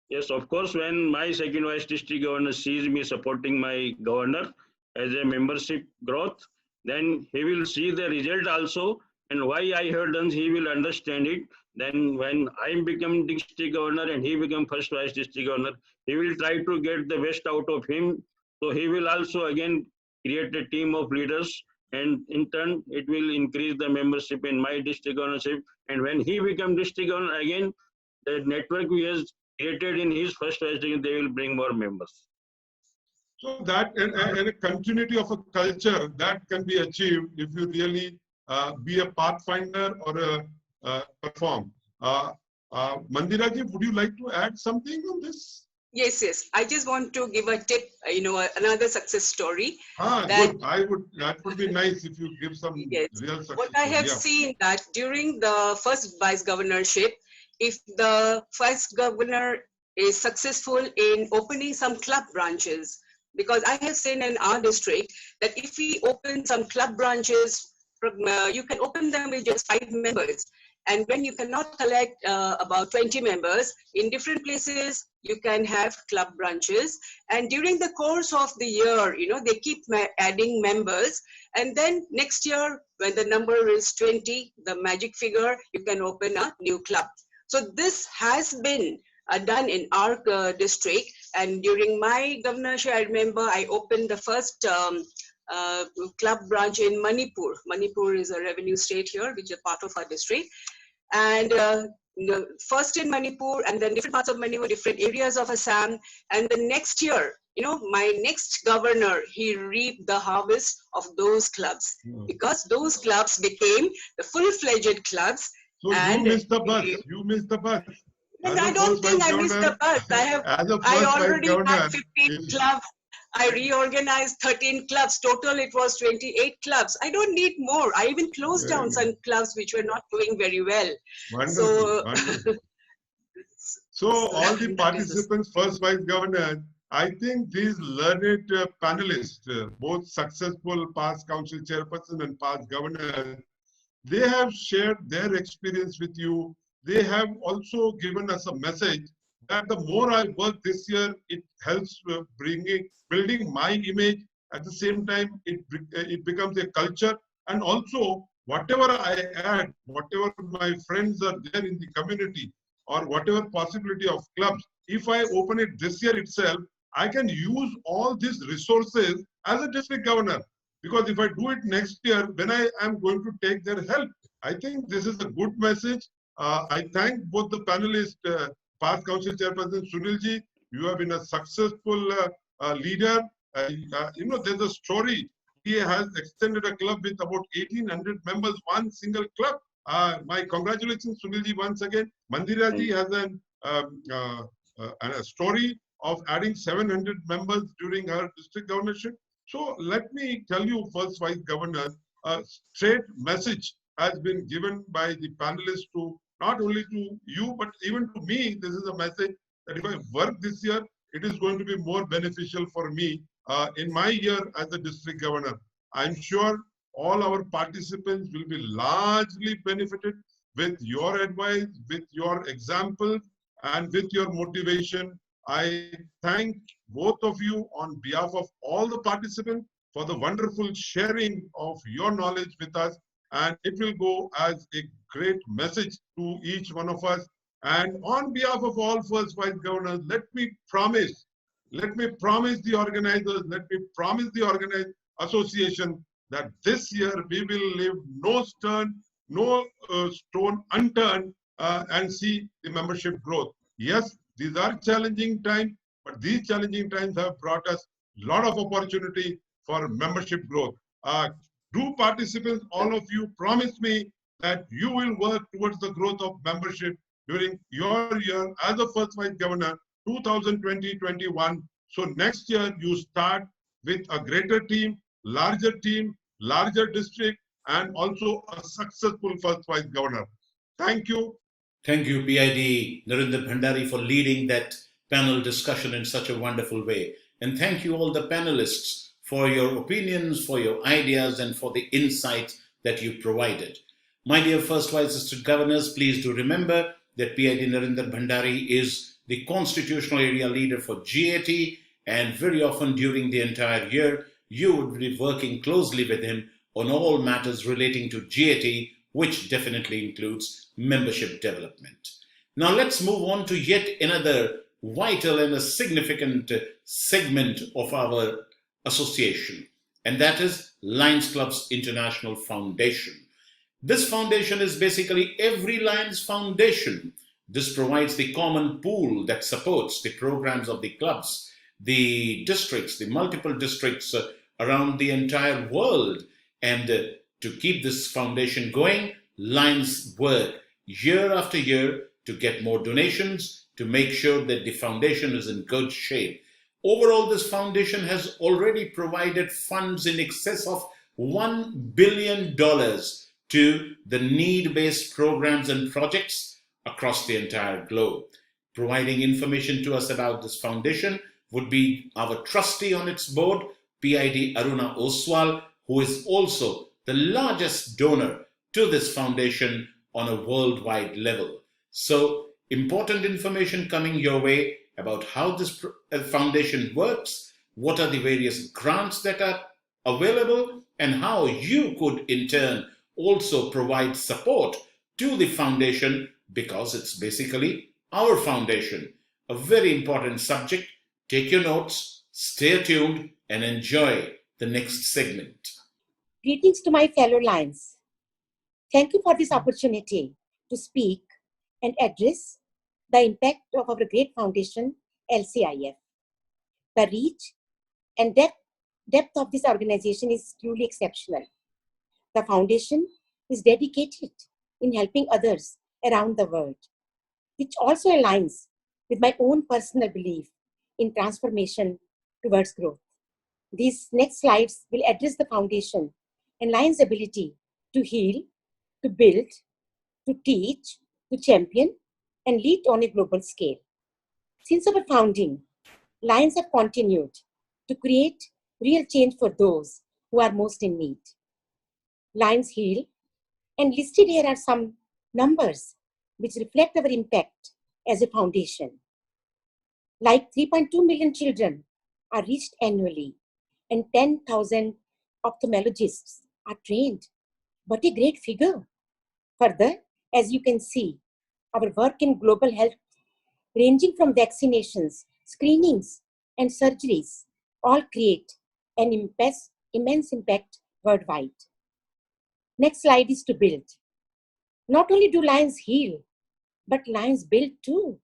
Speaker 8: Yes, of course, when my second vice district governor sees me supporting my governor as a membership growth, then he will see the result also, and why I have done, he will understand it. Then when I become district governor and he become first vice district governor, he will try to get the best out of him. So he will also again create a team of leaders, and in turn it will increase the membership in my district governorship. And when he become district governor again, the network he has created in his first vice district, they will bring more members.
Speaker 6: So that and a continuity of a culture that can be achieved if you really be a pathfinder or perform. Mandiraji, would you like to add something on this?
Speaker 7: Yes. I just want to give a tip, another success story.
Speaker 6: Good. That would be nice if you give some real success.
Speaker 7: What I have seen that during the first vice governorship, if the first governor is successful in opening some club branches, because I have seen in our district that if we open some club branches, you can open them with just 5 members. And when you cannot collect about 20 members, in different places, you can have club branches. And during the course of the year, they keep adding members. And then next year, when the number is 20, the magic figure, you can open a new club. So this has been done in our district. And during my governorship, I remember I opened the first club branch in Manipur. Manipur is a revenue state here, which is part of our district. And first in Manipur, and then different parts of Manipur, different areas of Assam. And the next year, my next governor, he reaped the harvest of those clubs, because those clubs became the full-fledged clubs.
Speaker 6: So you missed the bus. You missed the bus.
Speaker 7: I don't think I missed the bus. I already had 15 clubs. I reorganized 13 clubs. Total, it was 28 clubs. I don't need more. I even closed down some clubs which were not doing very well.
Speaker 6: Wonderful. So all the participants, first vice governor, I think these learned panelists, both successful past council chairperson and past governors, they have shared their experience with you. They have also given us a message that the more I work this year, it helps building my image. At the same time, it becomes a culture. And also, whatever I add, whatever my friends are there in the community, or whatever possibility of clubs, if I open it this year itself, I can use all these resources as a district governor. Because if I do it next year, then I am going to take their help. I think this is a good message. I thank both the panelists, past council chairperson Sunilji. You have been a successful leader. There's a story. He has extended a club with about 1,800 members, one single club. My congratulations, Sunilji, once again. Mandiraji has a story of adding 700 members during her district governorship. So let me tell you, first Vice Governor, a straight message has been given by the panelists to not only to you, but even to me. This is a message that if I work this year, it is going to be more beneficial for me in my year as a district governor. I'm sure all our participants will be largely benefited with your advice, with your examples, and with your motivation. I thank both of you on behalf of all the participants for the wonderful sharing of your knowledge with us. And it will go as a great message to each one of us. And on behalf of all first vice governors, let me promise the organizers, let me promise the organized association that this year we will leave no stone unturned and see the membership growth. Yes, these are challenging times, but these challenging times have brought us a lot of opportunity for membership growth. Do participants, all of you, promise me that you will work towards the growth of membership during your year as a first vice governor, 2020-21. So next year you start with a greater team, larger district, and also a successful first vice governor. Thank you.
Speaker 1: Thank you, PID Narinder Bhandari, for leading that panel discussion in such a wonderful way. And thank you all the panelists for your opinions, for your ideas, and for the insights that you provided. My dear First Vice District Governors, please do remember that PID Narinder Bhandari is the Constitutional Area Leader for GAT, and very often during the entire year, you would be working closely with him on all matters relating to GAT, which definitely includes membership development. Now let's move on to yet another vital and a significant segment of our association, and that is Lions Clubs International Foundation. This foundation is basically every Lions foundation. This provides the common pool that supports the programs of the clubs, the districts, the multiple districts around the entire world. And to keep this foundation going, Lions work year after year to get more donations, to make sure that the foundation is in good shape. Overall, this foundation has already provided funds in excess of $1 billion to the need-based programs and projects across the entire globe. Providing information to us about this foundation would be our trustee on its board, PID Aruna Oswal, who is also the largest donor to this foundation on a worldwide level. So, important information coming your way about how this foundation works, what are the various grants that are available, and how you could in turn also provide support to the foundation, because it's basically our foundation. A very important subject. Take your notes, stay tuned, and enjoy the next segment.
Speaker 9: Greetings to my fellow Lions. Thank you for this opportunity to speak and address the impact of our great foundation, LCIF. The reach and depth of this organization is truly exceptional. The foundation is dedicated in helping others around the world, which also aligns with my own personal belief in transformation towards growth. These next slides will address the foundation and Lions' ability to heal, to build, to teach, to champion, and lead on a global scale. Since our founding, Lions have continued to create real change for those who are most in need. Lions heal, and listed here are some numbers which reflect our impact as a foundation. Like 3.2 million children are reached annually, and 10,000 ophthalmologists are trained. What a great figure. Further, as you can see, our work in global health, ranging from vaccinations, screenings, and surgeries all create an immense impact worldwide. Next slide is to build. Not only do lions heal, but lions build too.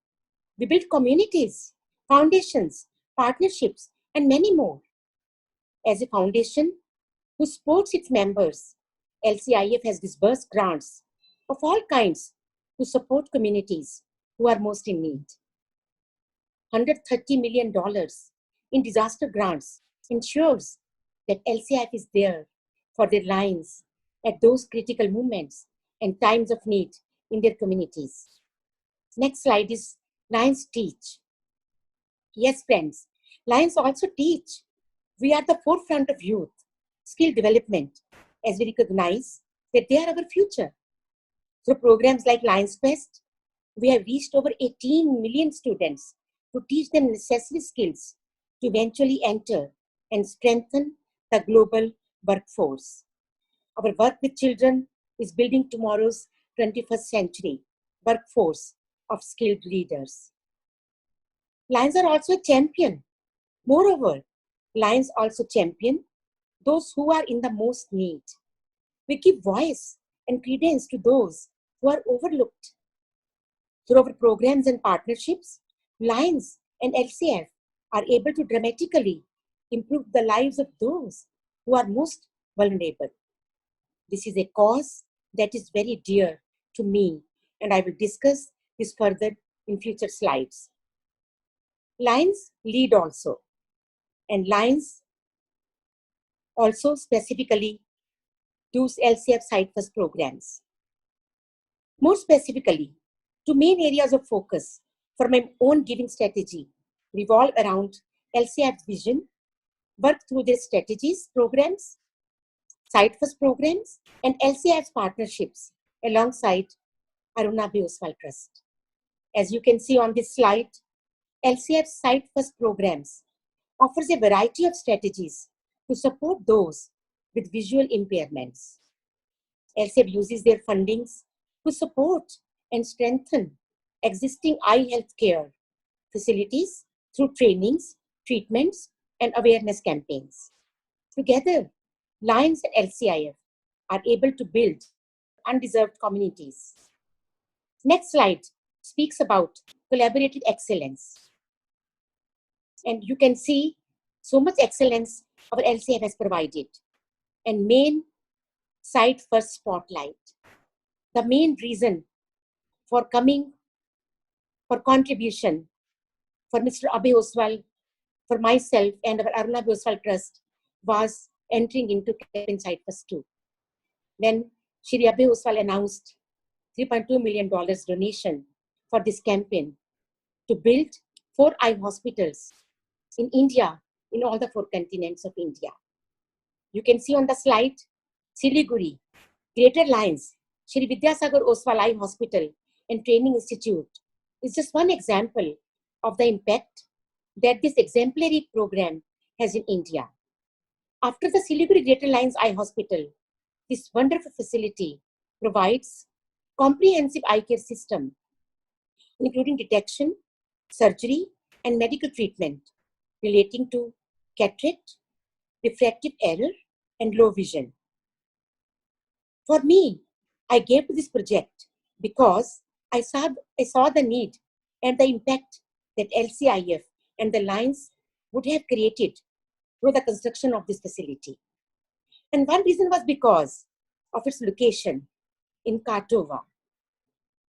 Speaker 9: We build communities, foundations, partnerships, and many more. As a foundation who supports its members, LCIF has disbursed grants of all kinds to support communities who are most in need. $130 million in disaster grants ensures that LCIF is there for their lions at those critical moments and times of need in their communities. Next slide is Lions Teach. Yes, friends, Lions also teach. We are the forefront of youth skill development as we recognize that they are our future. Through programs like Lions Quest, we have reached over 18 million students to teach them necessary skills to eventually enter and strengthen the global workforce. Our work with children is building tomorrow's 21st century workforce of skilled leaders. Lions are also a champion. Moreover, Lions also champion those who are in the most need. We give voice and credence to those who are overlooked. Through our programs and partnerships, Lions and LCF are able to dramatically improve the lives of those who are most vulnerable. This is a cause that is very dear to me, and I will discuss this further in future slides. Lions lead also, and Lions also specifically do LCF Site First programs. More specifically, two main areas of focus for my own giving strategy revolve around LCF's vision, work through their strategies, programs, Site First programs, and LCF's partnerships alongside Aruna B. Oswal Trust. As you can see on this slide, LCF's Site First programs offers a variety of strategies to support those with visual impairments. LCF uses their fundings to support and strengthen existing eye health care facilities through trainings, treatments, and awareness campaigns. Together, Lions and LCIF are able to build undeserved communities. Next slide speaks about collaborative excellence. And you can see so much excellence our LCF has provided. And main Site First spotlight. The main reason for coming for contribution for Mr. Abhay Oswal, for myself and our Aruna B. Oswal Trust was entering into campaign Site First 2. When Shri Abhay Oswal announced $3.2 million donation for this campaign to build 4 eye hospitals in India, in all the 4 continents of India. You can see on the slide, Siliguri, Greater Lions, Shri Vidyasagar Oswal Eye Hospital and Training Institute is just one example of the impact that this exemplary program has in India. After the Siliguri Greater Lions Eye Hospital, this wonderful facility provides comprehensive eye care system, including detection, surgery, and medical treatment relating to cataract, refractive error, and low vision. For me, I gave to this project because I saw the need and the impact that LCIF and the Lions would have created through the construction of this facility. And one reason was because of its location in Katova.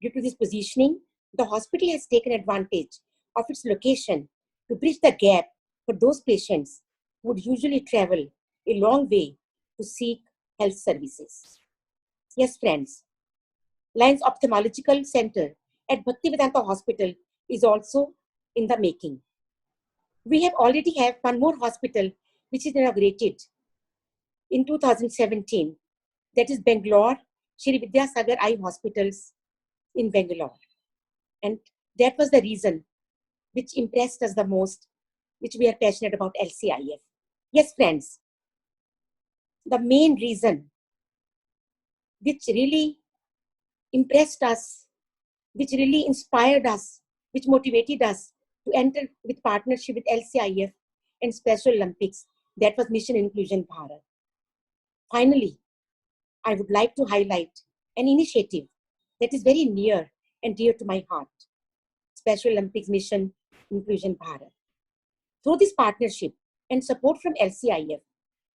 Speaker 9: Due to this positioning, the hospital has taken advantage of its location to bridge the gap for those patients who would usually travel a long way to seek health services. Yes, friends, Lions Ophthalmological Center at Bhaktivedanta Hospital is also in the making. We have already have one more hospital which is inaugurated in 2017. That is Bangalore, Shri Vidyasagar Eye Hospitals in Bangalore. And that was the reason which impressed us the most, which we are passionate about LCIF. Yes, friends, the main reason which really impressed us, which really inspired us, which motivated us to enter with partnership with LCIF and Special Olympics. That was Mission Inclusion Bharat. Finally, I would like to highlight an initiative that is very near and dear to my heart, Special Olympics Mission Inclusion Bharat. Through this partnership and support from LCIF,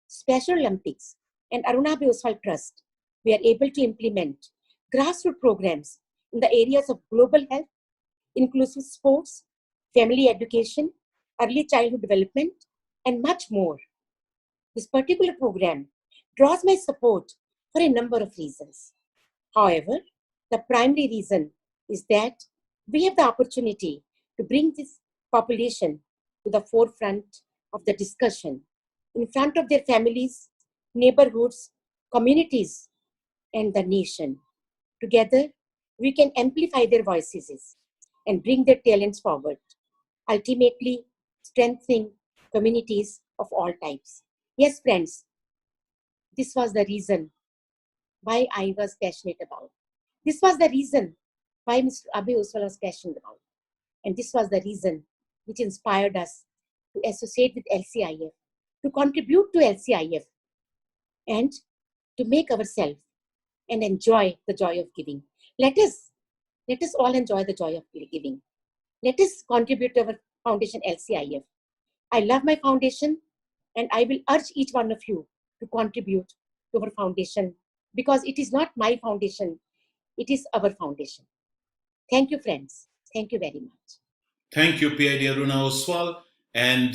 Speaker 9: Special Olympics, and Aruna B. Oswal Trust, we are able to implement grassroots programs in the areas of global health, inclusive sports, family education, early childhood development, and much more. This particular program draws my support for a number of reasons. However, the primary reason is that we have the opportunity to bring this population to the forefront of the discussion in front of their families, neighborhoods, communities, and the nation. Together, we can amplify their voices and bring their talents forward, ultimately strengthening communities of all types. Yes, friends, this was the reason why I was passionate about. This was the reason why Mr. Abhay Oswal was passionate about. And this was the reason which inspired us to associate with LCIF, to contribute to LCIF, and to make ourselves and enjoy the joy of giving. Let us all enjoy the joy of giving. Let us contribute to our foundation LCIF. I love my foundation, and I will urge each one of you to contribute to our foundation, because it is not my foundation, it is our foundation. Thank you, friends. Thank you very much.
Speaker 1: Thank you, PID Aruna Oswal. And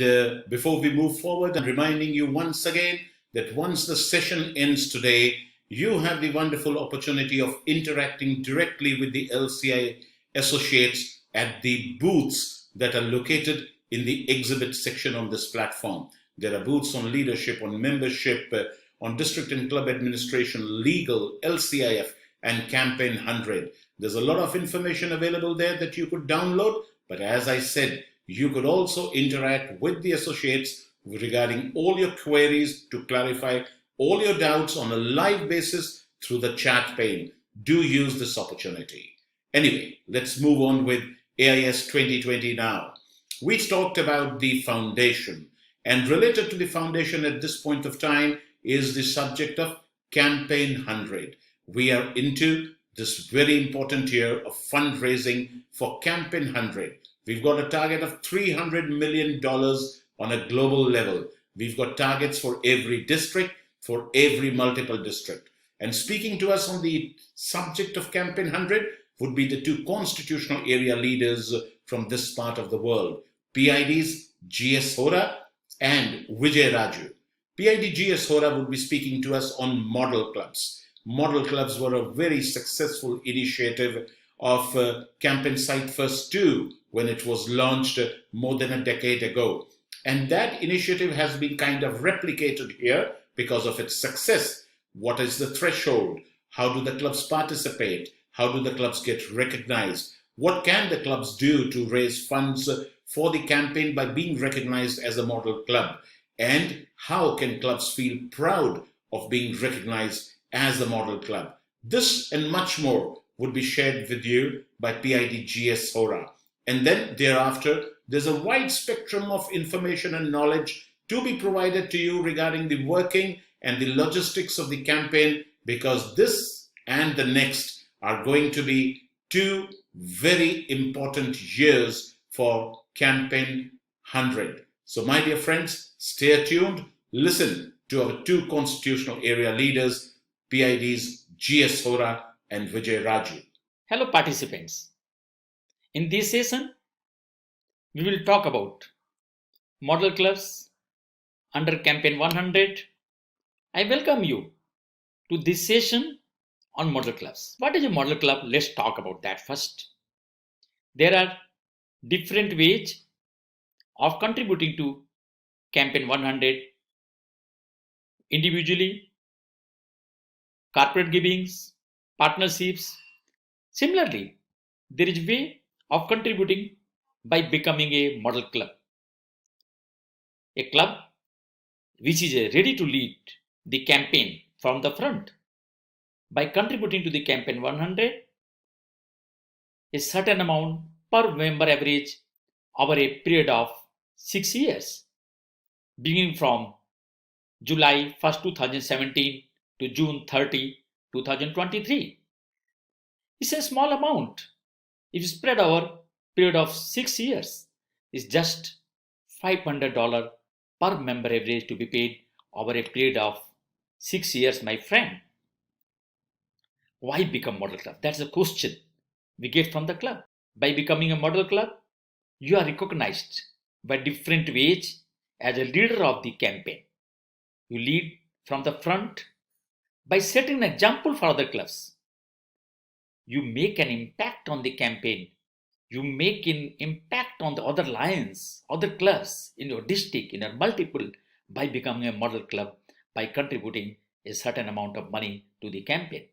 Speaker 1: before we move forward, I'm reminding you once again that once the session ends today, you have the wonderful opportunity of interacting directly with the LCI associates at the booths that are located in the exhibit section on this platform. There are booths on leadership, on membership, on district and club administration, legal, LCIF, and Campaign 100. There's a lot of information available there that you could download. But as I said, you could also interact with the associates regarding all your queries to clarify all your doubts on a live basis through the chat pane. Do use this opportunity. Anyway, let's move on with AIS 2020 now. We talked about the foundation, and related to the foundation at this point of time is the subject of Campaign 100. We are into this very important year of fundraising for Campaign 100. We've got a target of $300 million on a global level. We've got targets for every district, for every multiple district. And speaking to us on the subject of Campaign 100 would be the two constitutional area leaders from this part of the world, PIDs GS Hora and Vijay Raju. PID GS Hora would be speaking to us on model clubs. Model clubs were a very successful initiative of Campaign Site First 2 when it was launched more than a decade ago. And that initiative has been kind of replicated here because of its success. What is the threshold? How do the clubs participate? How do the clubs get recognized? What can the clubs do to raise funds for the campaign by being recognized as a model club? And how can clubs feel proud of being recognized as a model club? This and much more would be shared with you by PID GS Hora. And then thereafter, there's a wide spectrum of information and knowledge to be provided to you regarding the working and the logistics of the campaign, because this and the next are going to be two very important years for Campaign 100. So my dear friends, stay tuned, listen to our two constitutional area leaders, PIDs GS Hora and Vijay Raju.
Speaker 10: Hello participants. In this session, we will talk about model clubs under Campaign 100. I welcome you to this session on model clubs. What is a model club? Let's talk about that first. There are different ways of contributing to Campaign 100: individually, corporate givings, partnerships. Similarly, there is a way of contributing by becoming a model club. A club which is ready to lead the campaign from the front. By contributing to the Campaign 100, a certain amount per member average over a period of 6 years, beginning from July 1st, 2017 to June 30, 2023. It's a small amount. If you spread over period of 6 years, it's just $500 per member average to be paid over a period of 6 years, my friend. Why become model club? That's the question we get from the club. By becoming a model club, you are recognized by different ways as a leader of the campaign. You lead from the front by setting an example for other clubs. You make an impact on the campaign. You make an impact on the other lions, other clubs in your district, in your multiple, by becoming a model club, by contributing a certain amount of money to the campaign.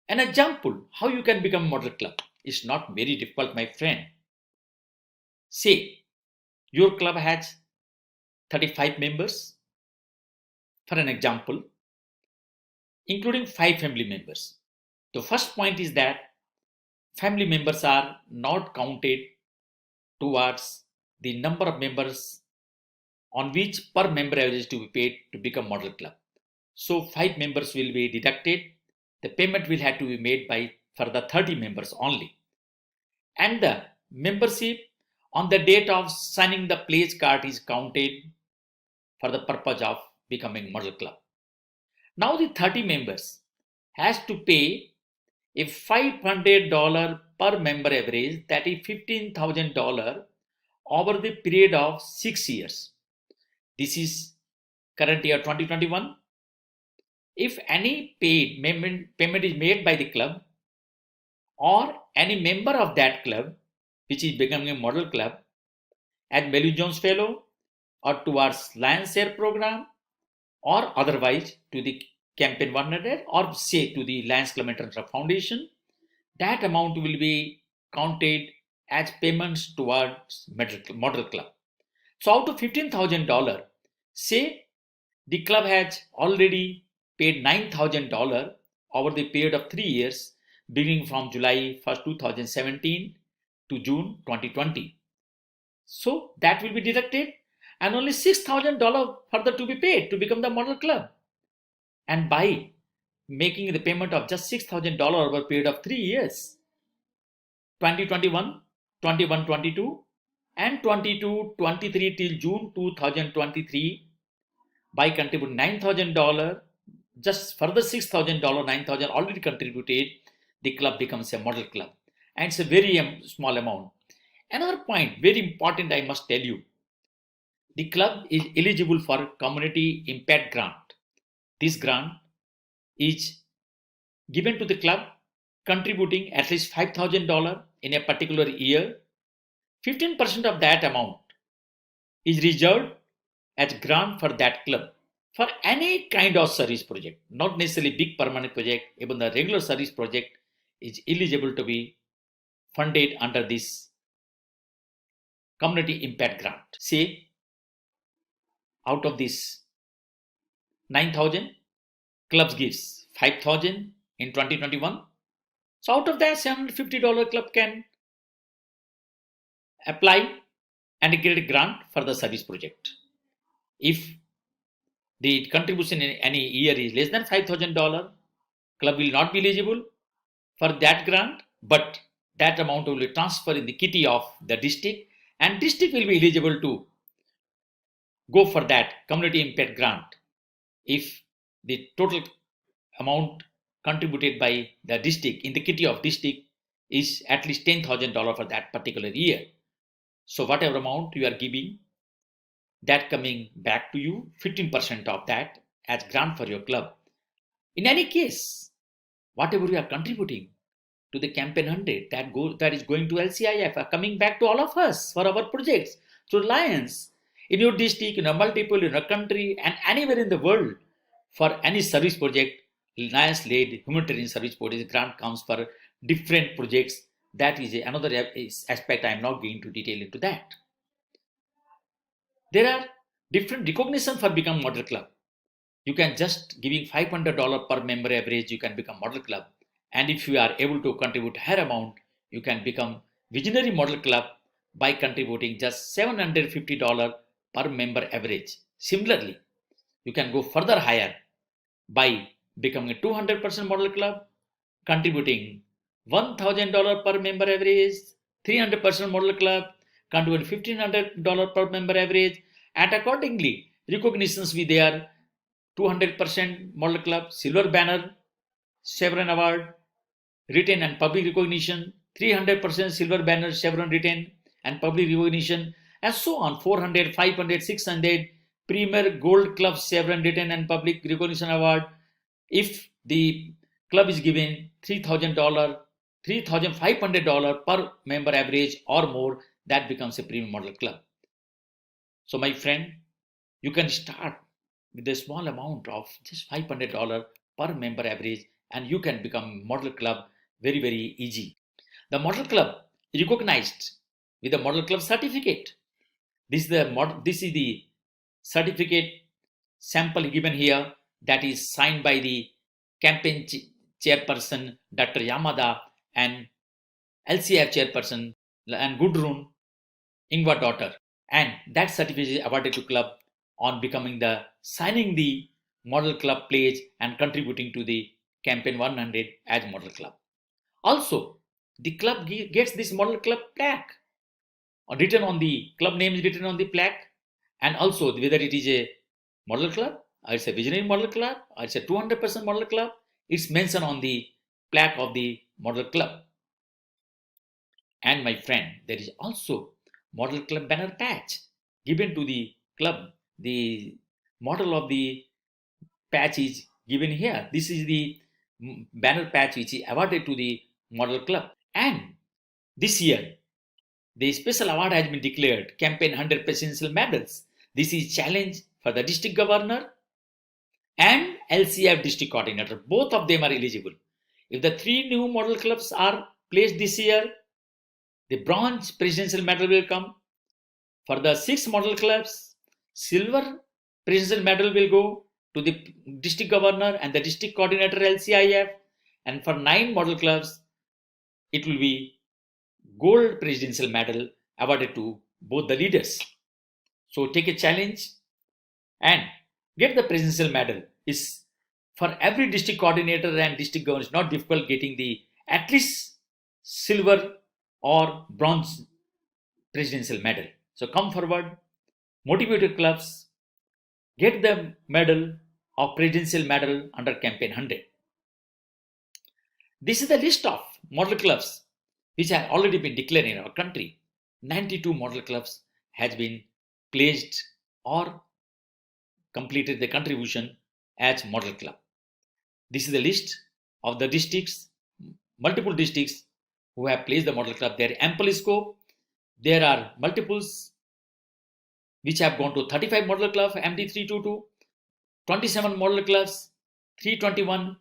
Speaker 10: An example how you can become a model club is not very difficult, my friend. Say your club has 35 members, for an example, including 5 family members. The first point is that family members are not counted towards the number of members on which per member average to be paid to become model club. So 5 members will be deducted. The payment will have to be made by for the 30 members only. And the membership on the date of signing the pledge card is counted for the purpose of becoming model club. Now the 30 members has to pay a $500 per member average, that is $15,000 over the period of 6 years. This is current year 2021. If any payment is made by the club or any member of that club which is becoming a model club as Melvin Jones Fellow or towards Lions Share Program or otherwise to the Campaign 100 or say to the Lions Club International Foundation, that amount will be counted as payments towards model club. So out of $15,000, say the club has already paid $9,000 over the period of 3 years, beginning from July 1st, 2017 to June 2020. So that will be deducted and only $6,000 further to be paid to become the model club. And by making the payment of just $6,000 over a period of 3 years, 2021, 21-22 and 22-23 till June 2023, by contributing $9,000, just further $6,000, $9,000 already contributed, the club becomes a model club. And it's a very small amount. Another point, very important, I must tell you, the club is eligible for community impact grant. This grant is given to the club contributing at least $5,000 in a particular year. 15% of that amount is reserved as grant for that club for any kind of service project, not necessarily big permanent project. Even the regular service project is eligible to be funded under this community impact grant. Say out of this 9,000, clubs gives 5,000 in 2021. So out of that $750 club can apply and get a grant for the service project. If the contribution in any year is less than $5,000, club will not be eligible for that grant, but that amount will be transferred in the kitty of the district, and district will be eligible to go for that community impact grant if the total amount contributed by the district in the kitty of district is at least $10,000 for that particular year. So whatever amount you are giving, that coming back to you, 15% of that as grant for your club. In any case, whatever you are contributing to the Campaign 100, that is going to LCIF, are coming back to all of us for our projects. So Lions, in your district, in your multiple, in your country, and anywhere in the world, for any service project, Lions-led humanitarian service project grant comes for different projects. That is another aspect. I am not going to detail into that. There are different recognition for becoming model club. You can just giving $500 per member average, you can become model club. And if you are able to contribute higher amount, you can become visionary model club by contributing just $750 per member average. Similarly, you can go further higher by becoming a 200% model club, contributing $1,000 per member average, 300% model club, contributing $1,500 per member average, and accordingly, recognitions with their 200% model club, silver banner, Chevron award, written and public recognition, 300% silver banner, Chevron written and public recognition, and so on, 400, 500, 600, premier gold club, Chevron written and public recognition award. If the club is given $3,000, $3,500 per member average or more, that becomes a premium model club. So my friend, you can start with a small amount of just $500 per member average, and you can become model club very, very easy. The model club recognized with the model club certificate. This is the certificate sample given here, that is signed by the campaign chairperson Dr. Yamada and LCF chairperson and Gudrun Ingvar daughter, and that certificate is awarded to club on becoming the signing the model club pledge and contributing to the campaign 100 as model club. Also, the club gets this model club plaque written on the club name is written on the plaque, and also whether it is a model club or it's a visionary model club or it's a 200% model club, it's mentioned on the plaque of the model club. And my friend, there is also model club banner patch given to the club. The model of the patch is given here. This is the banner patch which is awarded to the model club. And this year, the special award has been declared, Campaign 100 Presidential Medals. This is challenge for the district governor and LCF district coordinator. Both of them are eligible. If the 3 new model clubs are placed this year, the bronze presidential medal will come. For the 6 model clubs, silver presidential medal will go to the district governor and the district coordinator LCIF. And for 9 model clubs, it will be gold presidential medal awarded to both the leaders. So take a challenge and get the presidential medal. Is for every district coordinator and district governor, it's not difficult getting the at least silver or bronze presidential medal. So come forward, motivate your clubs, get the medal of presidential medal under campaign 100. This is the list of model clubs which have already been declared in our country. 92 model clubs has been placed or completed the contribution as model club. This is the list of the districts, multiple districts who have placed the model club. There ample scope. There are multiples which have gone to 35 model club MD322, 27 model clubs, 321,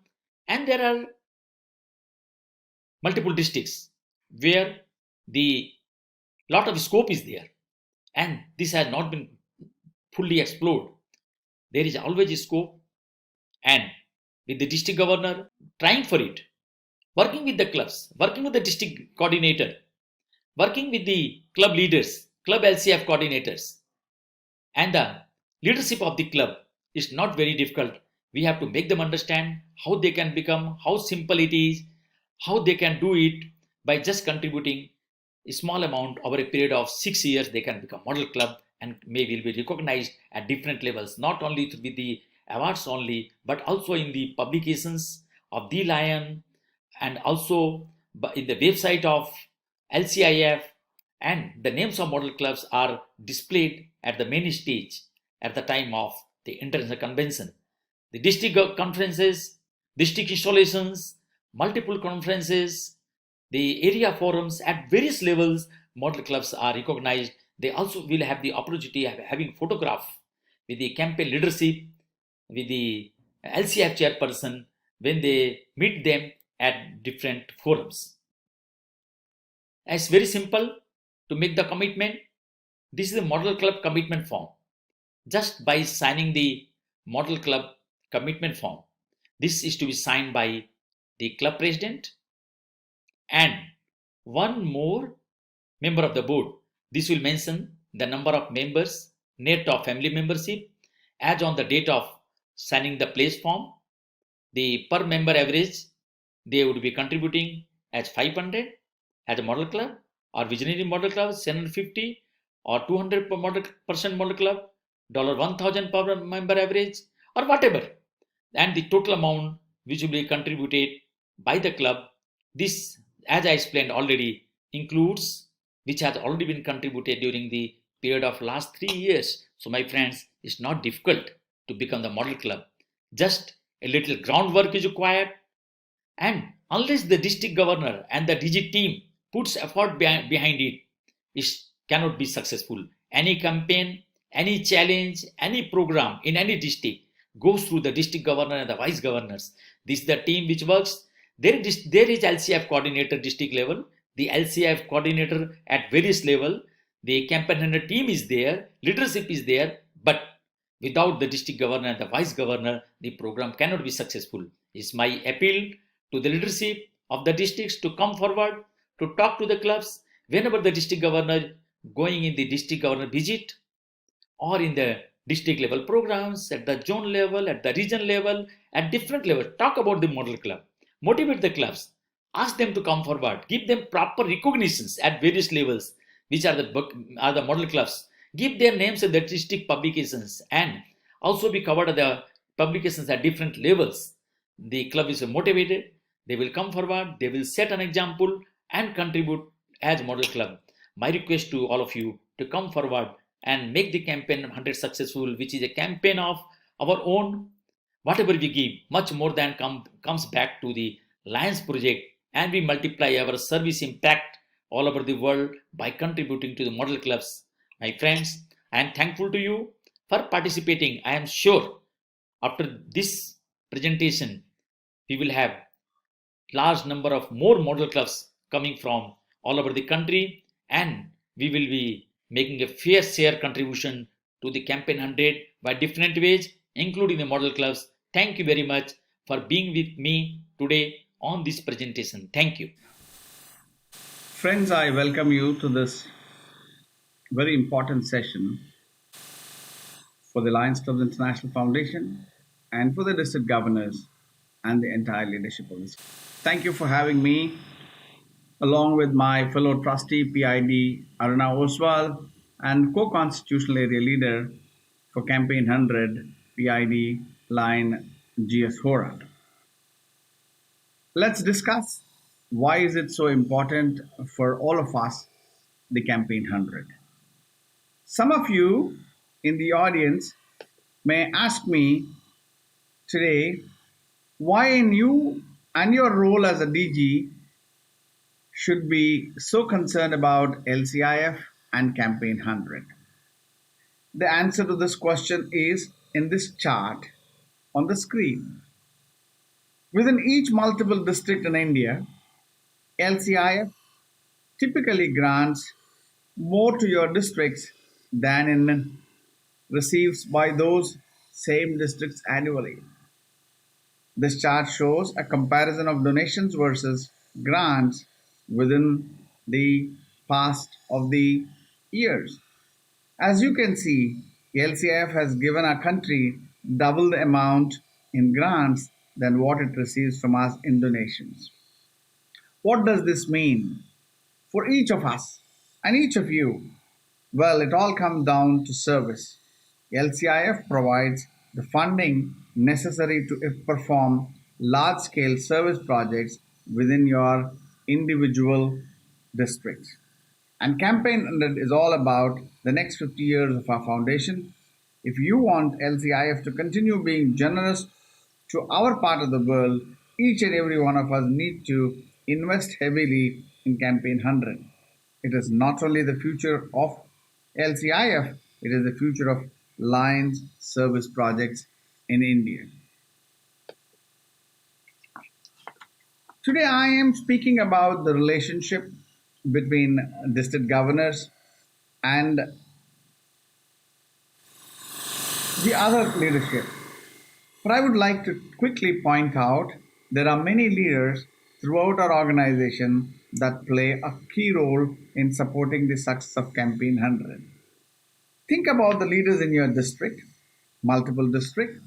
Speaker 10: and there are multiple districts where the lot of scope is there, and this has not been fully explored. There is always a scope, and with the district governor trying for it, working with the clubs, working with the district coordinator, working with the club leaders, club LCF coordinators, and the leadership of the club is not very difficult. We have to make them understand how they can become, how simple it is, how they can do it by just contributing a small amount over a period of 6 years. They can become model club and maybe will be recognized at different levels, not only with the awards only, but also in the publications of the Lion and also in the website of LCIF, and the names of model clubs are displayed at the main stage at the time of the international convention. The district conferences, district installations, multiple conferences, the area forums at various levels, model clubs are recognized. They also will have the opportunity of having photograph with the campaign leadership, with the LCF chairperson when they meet them at different forums. It's very simple to make the commitment. This is the model club commitment form. Just by signing the model club commitment form, this is to be signed by the club president and one more member of the board. This will mention the number of members, net of family membership, as on the date of signing the place form, the per member average they would be contributing as 500 as a model club, or visionary model club 750, or 200 per percent model club, $1,000 per member average, or whatever, and the total amount which will be contributed by the club. This, as I explained already, includes which has already been contributed during the period of last 3 years. So, my friends, it's not difficult to become the model club. Just a little groundwork is required, and unless the district governor and the DG team puts effort behind it, it cannot be successful. Any campaign, any challenge, any program in any district goes through the district governor and the vice governors. This is the team which works. There is LCF coordinator district level, the LCF coordinator at various level, the campaign hunter team is there, leadership is there, but without the district governor and the vice governor, the program cannot be successful. It's my appeal to the leadership of the districts to come forward to talk to the clubs whenever the district governor going in the district governor visit, or in the district level programs, at the zone level, at the region level, at different levels. Talk about the model club, motivate the clubs, ask them to come forward, give them proper recognitions at various levels, which are the model clubs, give their names in the district publications, and also be covered the publications at different levels. The club is motivated, they will come forward, they will set an example and contribute as model club. My request to all of you to come forward and make the campaign 100 successful, which is a campaign of our own. Whatever we give, much more than comes back to the Lions project, and we multiply our service impact all over the world by contributing to the model clubs. My friends, I am thankful to you for participating. I am sure after this presentation, we will have large number of more model clubs coming from all over the country, and we will be making a fair share contribution to the campaign 100 by different ways, including the model clubs. Thank you very much for being with me today on this presentation. Thank you.
Speaker 11: Friends, I welcome you to this very important session for the Lions Clubs International Foundation and for the district governors and the entire leadership of this. Thank you for having me, along with my fellow trustee PID Aruna Oswal and co-constitutional area leader for Campaign 100 PID Line GS Horat. Let's discuss why is it so important for all of us, the Campaign 100. Some of you in the audience may ask me today why you and your role as a DG should be so concerned about LCIF and Campaign 100. The answer to this question is in this chart on the screen. Within each multiple district in India, LCIF typically grants more to your districts than in receives by those same districts annually. This chart shows a comparison of donations versus grants within the past of the years. As you can see, LCIF has given our country double the amount in grants than what it receives from us in donations. What does this mean for each of us and each of you? Well, it all comes down to service. LCIF provides the funding necessary to perform large-scale service projects within your individual districts. And Campaign 100 is all about the next 50 years of our foundation. If you want LCIF to continue being generous to our part of the world, each and every one of us need to invest heavily in Campaign 100. It is not only the future of LCIF, it is the future of Lions service projects in India. Today I am speaking about the relationship between district governors and the other leadership. But I would like to quickly point out there are many leaders throughout our organization that play a key role in supporting the success of Campaign 100. Think about the leaders in your district, multiple district,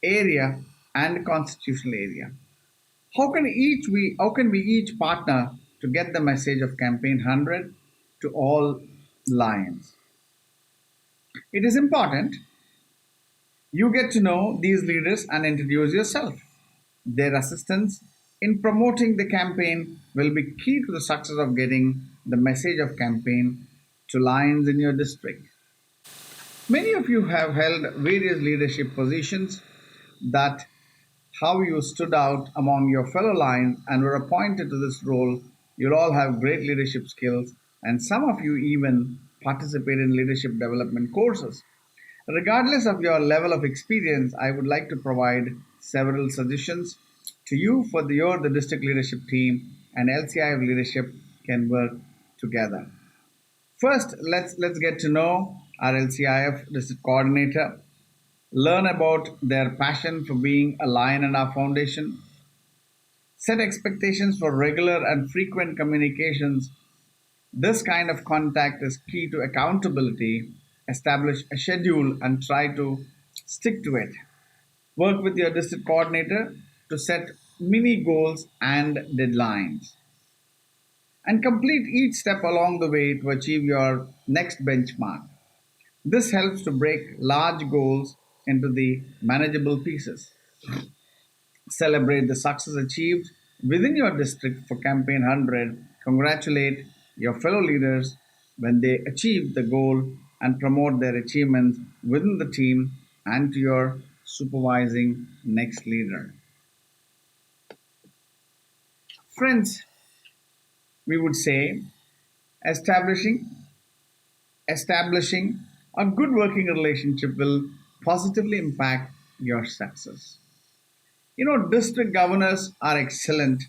Speaker 11: area, and constitutional area. How can we each partner to get the message of Campaign 100 to all Lions? It is important you get to know these leaders and introduce yourself. Their assistance in promoting the campaign will be key to the success of getting the message of campaign to Lions in your district. Many of you have held various leadership positions that how you stood out among your fellow Lions and were appointed to this role. You'll all have great leadership skills, and some of you even participate in leadership development courses. Regardless of your level of experience, I would like to provide several suggestions to you for the district leadership team and LCIF leadership can work together. First, let's get to know our LCIF district coordinator, learn about their passion for being a lion in our foundation, set expectations for regular and frequent communications. This kind of contact is key to accountability. Establish a schedule and try to stick to it. Work with your district coordinator to set mini goals and deadlines. And complete each step along the way to achieve your next benchmark. This helps to break large goals into the manageable pieces. Celebrate the success achieved within your district for Campaign 100. Congratulate your fellow leaders when they achieve the goal and promote their achievements within the team and to your supervising next leader. Friends, we would say establishing a good working relationship will positively impact your success. District governors are excellent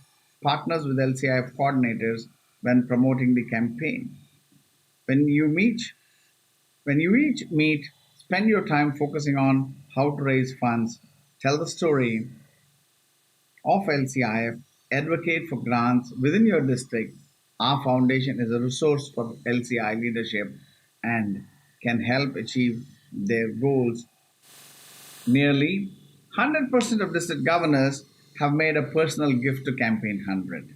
Speaker 11: partners with LCIF coordinators when promoting the campaign. When you each meet, spend your time focusing on how to raise funds, tell the story of LCIF, advocate for grants within your district. Our foundation is a resource for LCI leadership and can help achieve their goals. Nearly 100% of district governors have made a personal gift to Campaign 100.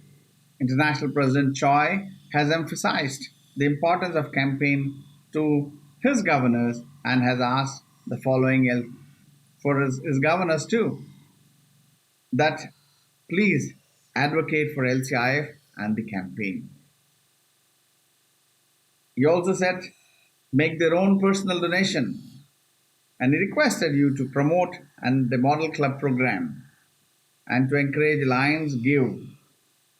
Speaker 11: International President Choi has emphasized the importance of campaign to his governors and has asked the following for his governors too, that please advocate for LCIF and the campaign. He also said make their own personal donation, and he requested you to promote the Model Club program and to encourage Lions give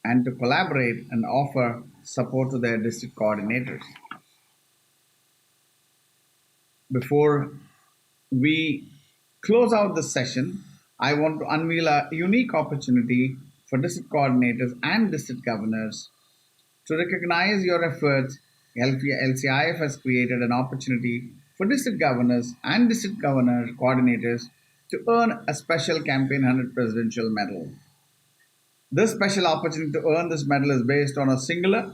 Speaker 11: and to collaborate and offer support to their district coordinators. Before we close out this session, I want to unveil a unique opportunity for district coordinators and district governors to recognize your efforts. LCIF has created an opportunity for district governors and district governor coordinators to earn a special Campaign 100 presidential medal. This special opportunity to earn this medal is based on a singular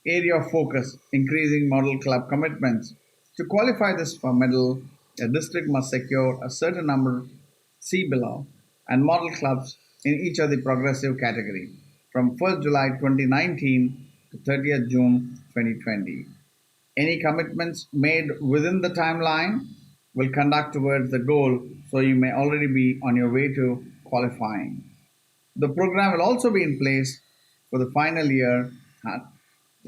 Speaker 11: area of focus, increasing Model Club commitments. To qualify this for medal, a district must secure a certain number C below and model clubs in each of the progressive category from 1st July 2019 to 30th June 2020. Any commitments made within the timeline will conduct towards the goal, so you may already be on your way to qualifying. The program will also be in place for the final year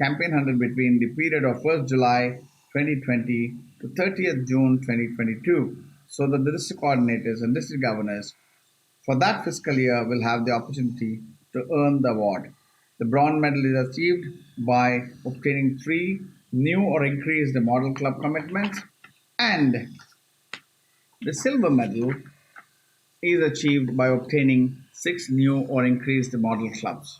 Speaker 11: Campaign 100 between the period of 1st July 2020 to 30th June 2022, so that the district coordinators and district governors for that fiscal year will have the opportunity to earn the award. The bronze medal is achieved by obtaining 3 new or increased model club commitments, and the silver medal is achieved by obtaining 6 new or increased model clubs.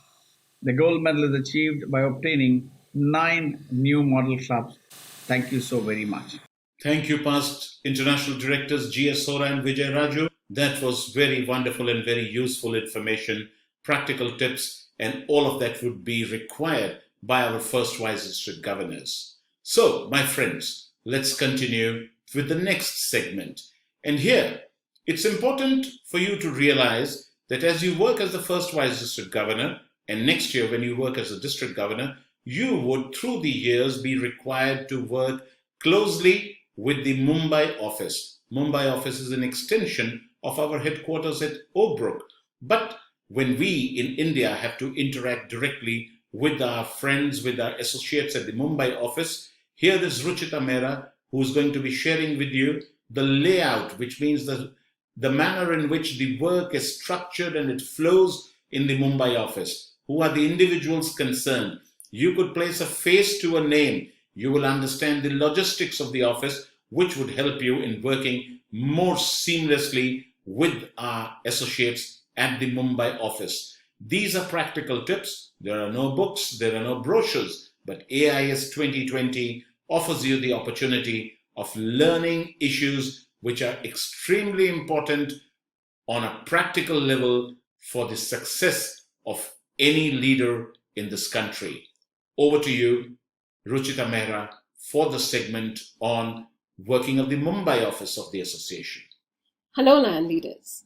Speaker 11: The gold medal is achieved by obtaining 9 new model clubs. Thank you so very much.
Speaker 1: Thank you, past international directors G.S. Sora and Vijay Raju. That was very wonderful and very useful information, practical tips, and all of that would be required by our first vice district governors. So, my friends, let's continue with the next segment. And here, it's important for you to realize that as you work as the first vice district governor, and next year when you work as a district governor, you would through the years be required to work closely with the Mumbai office. Mumbai office is an extension of our headquarters at Oakbrook. But when we in India have to interact directly with our friends, with our associates at the Mumbai office, here is Ruchita Mehra, who is going to be sharing with you the layout, which means the manner in which the work is structured and it flows in the Mumbai office. Who are the individuals concerned? You could place a face to a name. You will understand the logistics of the office, which would help you in working more seamlessly with our associates at the Mumbai office. These are practical tips. There are no books, there are no brochures, but AIS 2020 offers you the opportunity of learning issues which are extremely important on a practical level for the success of any leader in this country. Over to you, Ruchita Mehra, for the segment on working of the Mumbai office of the association.
Speaker 12: Hello, Lion leaders.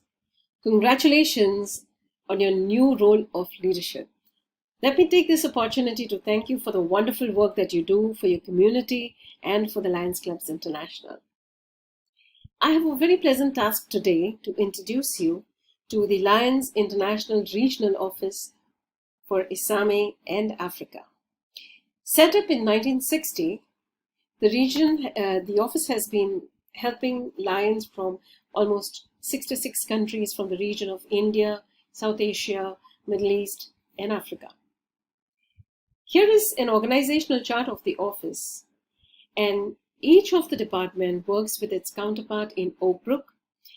Speaker 12: Congratulations on your new role of leadership. Let me take this opportunity to thank you for the wonderful work that you do for your community and for the Lions Clubs International. I have a very pleasant task today to introduce you to the Lions International Regional Office for ISAME and Africa. Set up in 1960, the office has been helping Lions from almost 66 countries from the region of India, South Asia, Middle East, and Africa. Here is an organizational chart of the office, and each of the department works with its counterpart in Oakbrook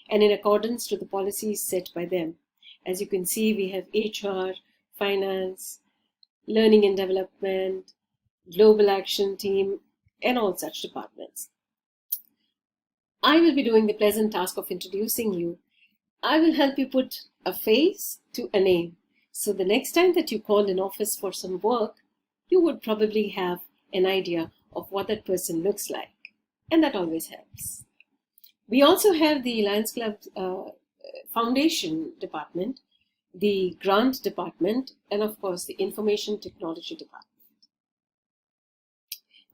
Speaker 12: and in accordance to the policies set by them. As you can see, we have HR, finance, learning and development, global action team, and all such departments. I will be doing the pleasant task of introducing you. I will help you put a face to a name. So the next time that you call an office for some work, you would probably have an idea of what that person looks like. And that always helps. We also have the Lions Club Foundation Department, the Grant Department, and of course the Information Technology Department.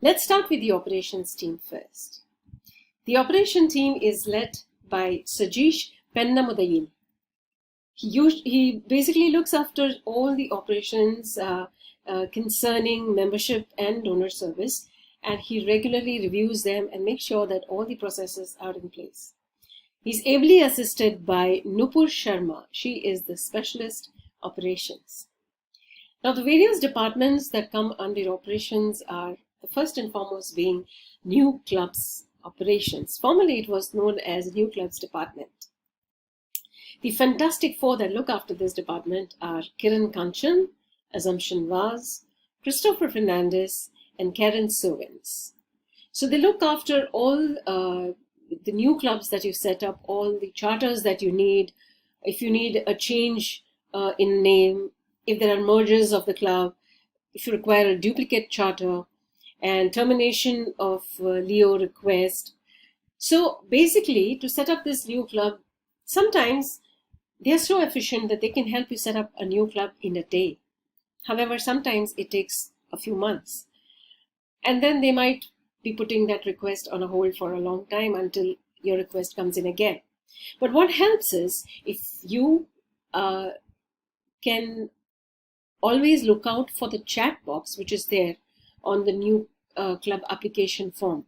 Speaker 12: Let's start with the operations team first. The operation team is led by Sajeesh Pennamudayin. He basically looks after all the operations concerning membership and donor service, and he regularly reviews them and makes sure that all the processes are in place. He's ably assisted by Nupur Sharma. She is the specialist operations. Now, the various departments that come under operations are the first and foremost being New Clubs Operations. Formerly, it was known as New Clubs Department. The fantastic four that look after this department are Kiran Kanchan, Assumption Vaz, Christopher Fernandez, and Karen Sovens. So they look after all the new clubs that you set up, all the charters that you need. If you need a change in name, if there are mergers of the club, if you require a duplicate charter, and termination of Leo request. So basically, to set up this new club, sometimes they are so efficient that they can help you set up a new club in a day. However, sometimes it takes a few months. And then they might be putting that request on a hold for a long time until your request comes in again. But what helps is if you can always look out for the chat box, which is there on the new club application form.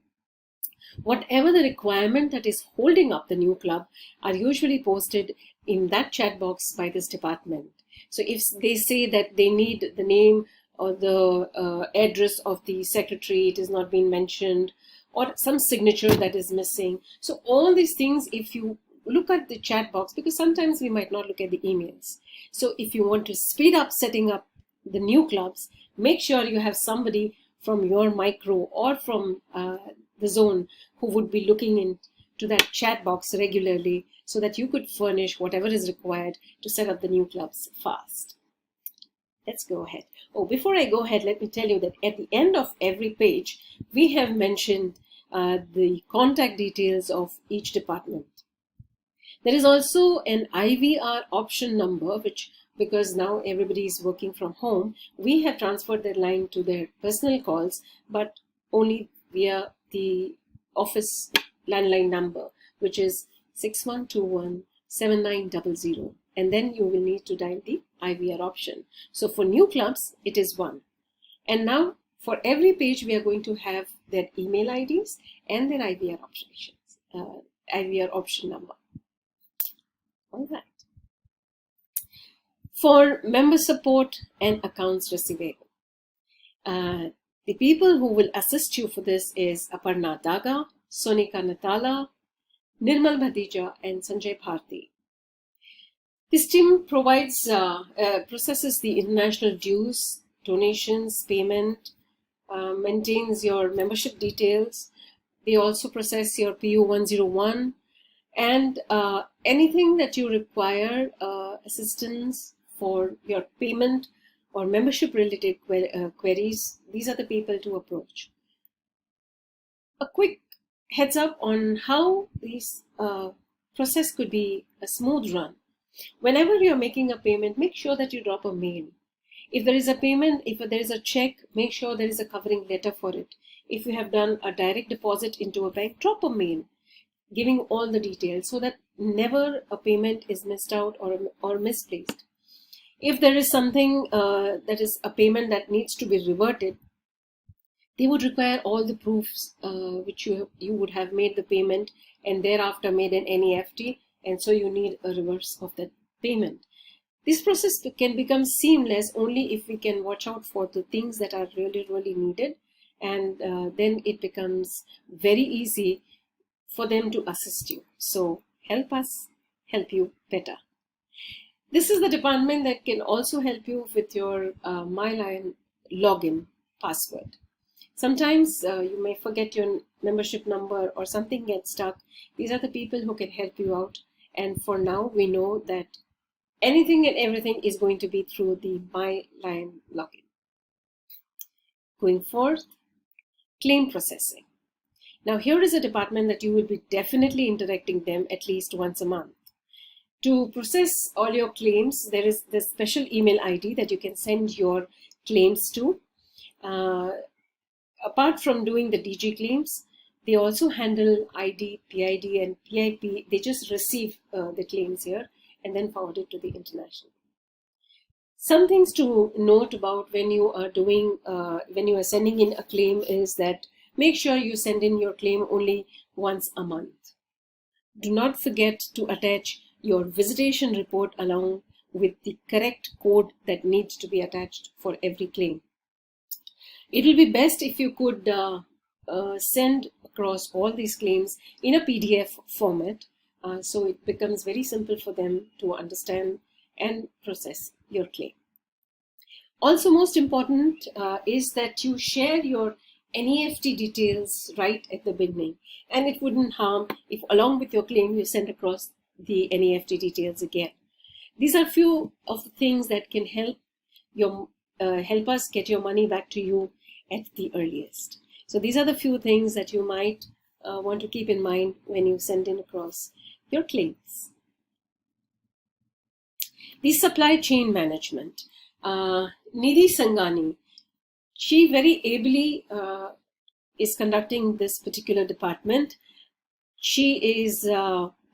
Speaker 12: Whatever the requirement that is holding up the new club are usually posted in that chat box by this department. So if they say that they need the name or the address of the secretary, it is not being mentioned, or some signature that is missing. So all these things, if you look at the chat box, because sometimes we might not look at the emails. So if you want to speed up setting up the new clubs, make sure you have somebody from your micro or from the zone who would be looking into that chat box regularly so that you could furnish whatever is required to set up the new clubs fast. Let's go ahead. Oh, before I go ahead, let me tell you that at the end of every page, we have mentioned the contact details of each department. There is also an IVR option number, which, because now everybody is working from home, we have transferred that line to their personal calls, but only via the office landline number, which is 6121-7900. And then you will need to dial the IVR option. So for new clubs, it is 1. And now for every page, we are going to have their email IDs and their IVR IVR option number. All right. For member support and accounts receivable, the people who will assist you for this is Aparna Daga, Sonika Natala, Nirmal Bhadija, and Sanjay Bharti. This team processes the international dues, donations, payment, maintains your membership details. They also process your PU 101 and anything that you require assistance for your payment or membership related queries. These are the people to approach. A quick heads up on how this process could be a smooth run. Whenever you're making a payment, make sure that you drop a mail. If there is a payment, if there is a check, make sure there is a covering letter for it. If you have done a direct deposit into a bank, drop a mail giving all the details so that never a payment is missed out or misplaced. If there is something that is a payment that needs to be reverted, they would require all the proofs which you would have made the payment and thereafter made an NEFT, and so you need a reverse of that payment. This process can become seamless only if we can watch out for the things that are really, really needed, and then it becomes very easy for them to assist you. So help us help you better. This is the department that can also help you with your MyLion login password. Sometimes you may forget your membership number or something gets stuck. These are the people who can help you out. And for now, we know that anything and everything is going to be through the MyLion login. Going forth, claim processing. Now here is a department that you will be definitely interacting them at least once a month. To process all your claims, there is this special email ID that you can send your claims to. Apart from doing the DG claims, they also handle ID, PID, and PIP. They just receive the claims here and then forward it to the international. Some things to note about when you are sending in a claim is that make sure you send in your claim only once a month. Do not forget to attach your visitation report along with the correct code that needs to be attached for every claim. It will be best if you could send across all these claims in a PDF format, so it becomes very simple for them to understand and process your claim. Also, most important is that you share your NEFT details right at the beginning, and it wouldn't harm if along with your claim you send across the NEFT details again. These are few of the things that can help us get your money back to you at the earliest. So these are the few things that you might want to keep in mind when you send in across your claims. The supply chain management. Nidhi Sangani, she very ably is conducting this particular department. She is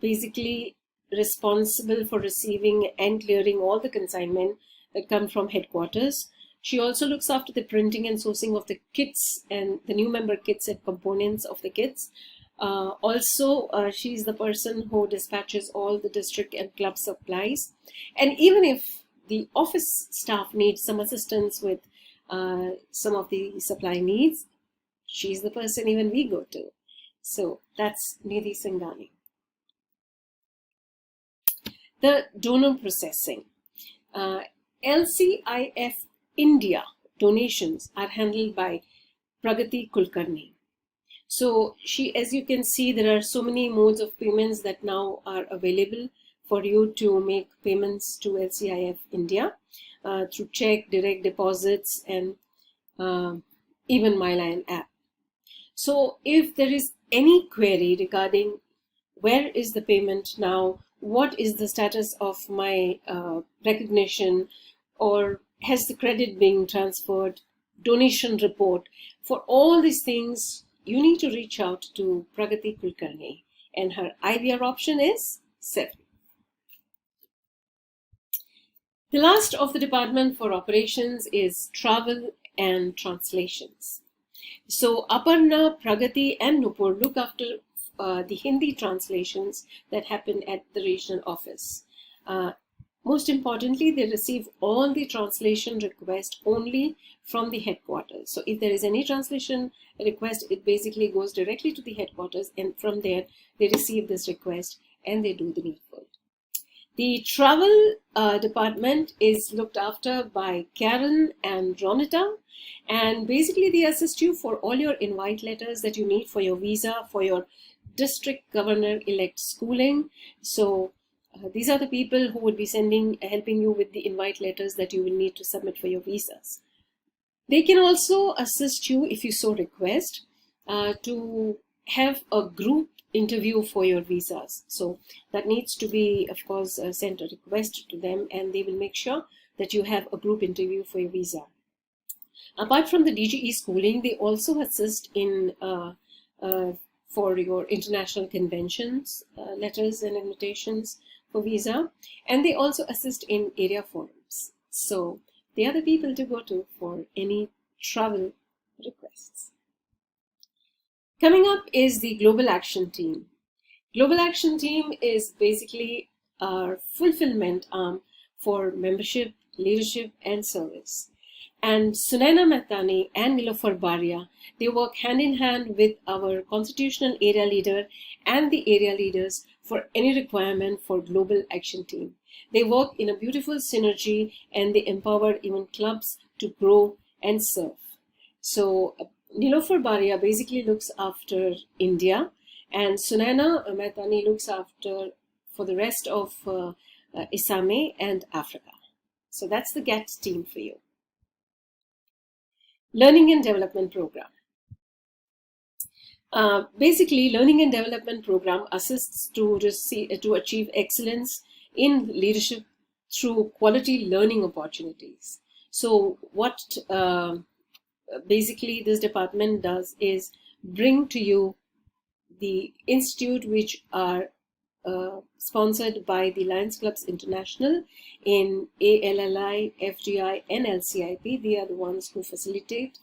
Speaker 12: basically responsible for receiving and clearing all the consignment that come from headquarters. She also looks after the printing and sourcing of the kits and the new member kits and components of the kits. She's the person who dispatches all the district and club supplies. And even if the office staff needs some assistance with some of the supply needs, she's the person even we go to. So that's Nidhi Singhani. The donor processing. LCIF India donations are handled by Pragati Kulkarni. So as you can see, there are so many modes of payments that now are available for you to make payments to LCIF India through check, direct deposits, and even MyLion app. So if there is any query regarding where is the payment now, what is the status of my recognition, or has the credit been transferred, donation report, for all these things, you need to reach out to Pragati Kulkarni, and her IVR option is 7. The last of the department for operations is travel and translations. So Aparna, Pragati, and Nupur look after the Hindi translations that happen at the regional office. Most importantly, they receive all the translation requests only from the headquarters. So if there is any translation request, it basically goes directly to the headquarters, and from there they receive this request and they do the needful. The travel department is looked after by Karen and Ronita, and basically they assist you for all your invite letters that you need for your visa, for your district governor-elect schooling. So these are the people who would be helping you with the invite letters that you will need to submit for your visas. They can also assist you, if you so request, to have a group interview for your visas. So that needs to be, of course, sent a request to them, and they will make sure that you have a group interview for your visa. Apart from the DGE schooling, they also assist in for your international conventions, letters and invitations for visa, and they also assist in area forums. So they are the people to go to for any travel requests. Coming up is the Global Action Team. Global Action Team is basically our fulfillment arm for membership, leadership, and service. And Sunaina Mehtani and Nilofar Baria, they work hand in hand with our constitutional area leader and the area leaders for any requirement for Global Action Team. They work in a beautiful synergy, and they empower even clubs to grow and serve. So Nilofar Baria basically looks after India, and Sunaina Mehtani looks after for the rest of Isame and Africa. So that's the GATT team for you. Learning and Development Program. Basically, Learning and Development Program assists to achieve excellence in leadership through quality learning opportunities. So what basically this department does is bring to you the institute which are sponsored by the Lions Clubs International in ALLI, FDI, and LCIP. They are the ones who facilitate.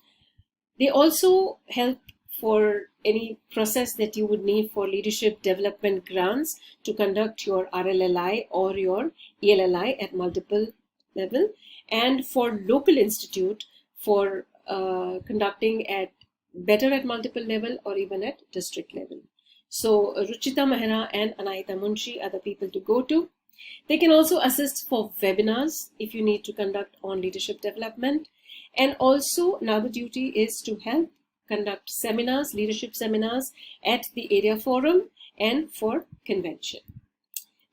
Speaker 12: They also help for any process that you would need for leadership development grants to conduct your RLLI or your ELLI at multiple level, and for local institute for conducting at better at multiple level or even at district level. So Ruchita Mehra and Anahita Munshi are the people to go to. They can also assist for webinars if you need to conduct on leadership development. And also another duty is to help conduct seminars, leadership seminars at the area forum and for convention.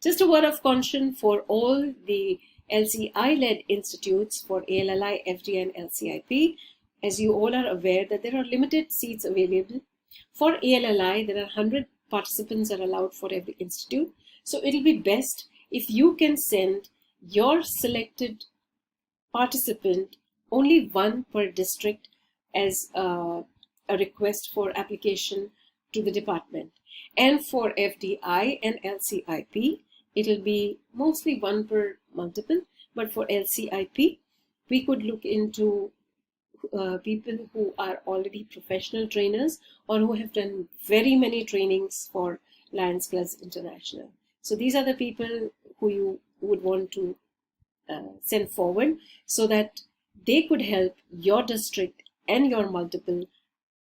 Speaker 12: Just a word of caution for all the LCI-led institutes for ALLI, FD, and LCIP. As you all are aware that there are limited seats available. For ALLI, there are 100 participants are allowed for every institute. So it'll be best if you can send your selected participant, only one per district, as a request for application to the department. And for FDI and LCIP, it'll be mostly one per multiple. But for LCIP, we could look into people who are already professional trainers or who have done very many trainings for Lions Clubs International. So these are the people who you would want to send forward so that they could help your district and your multiple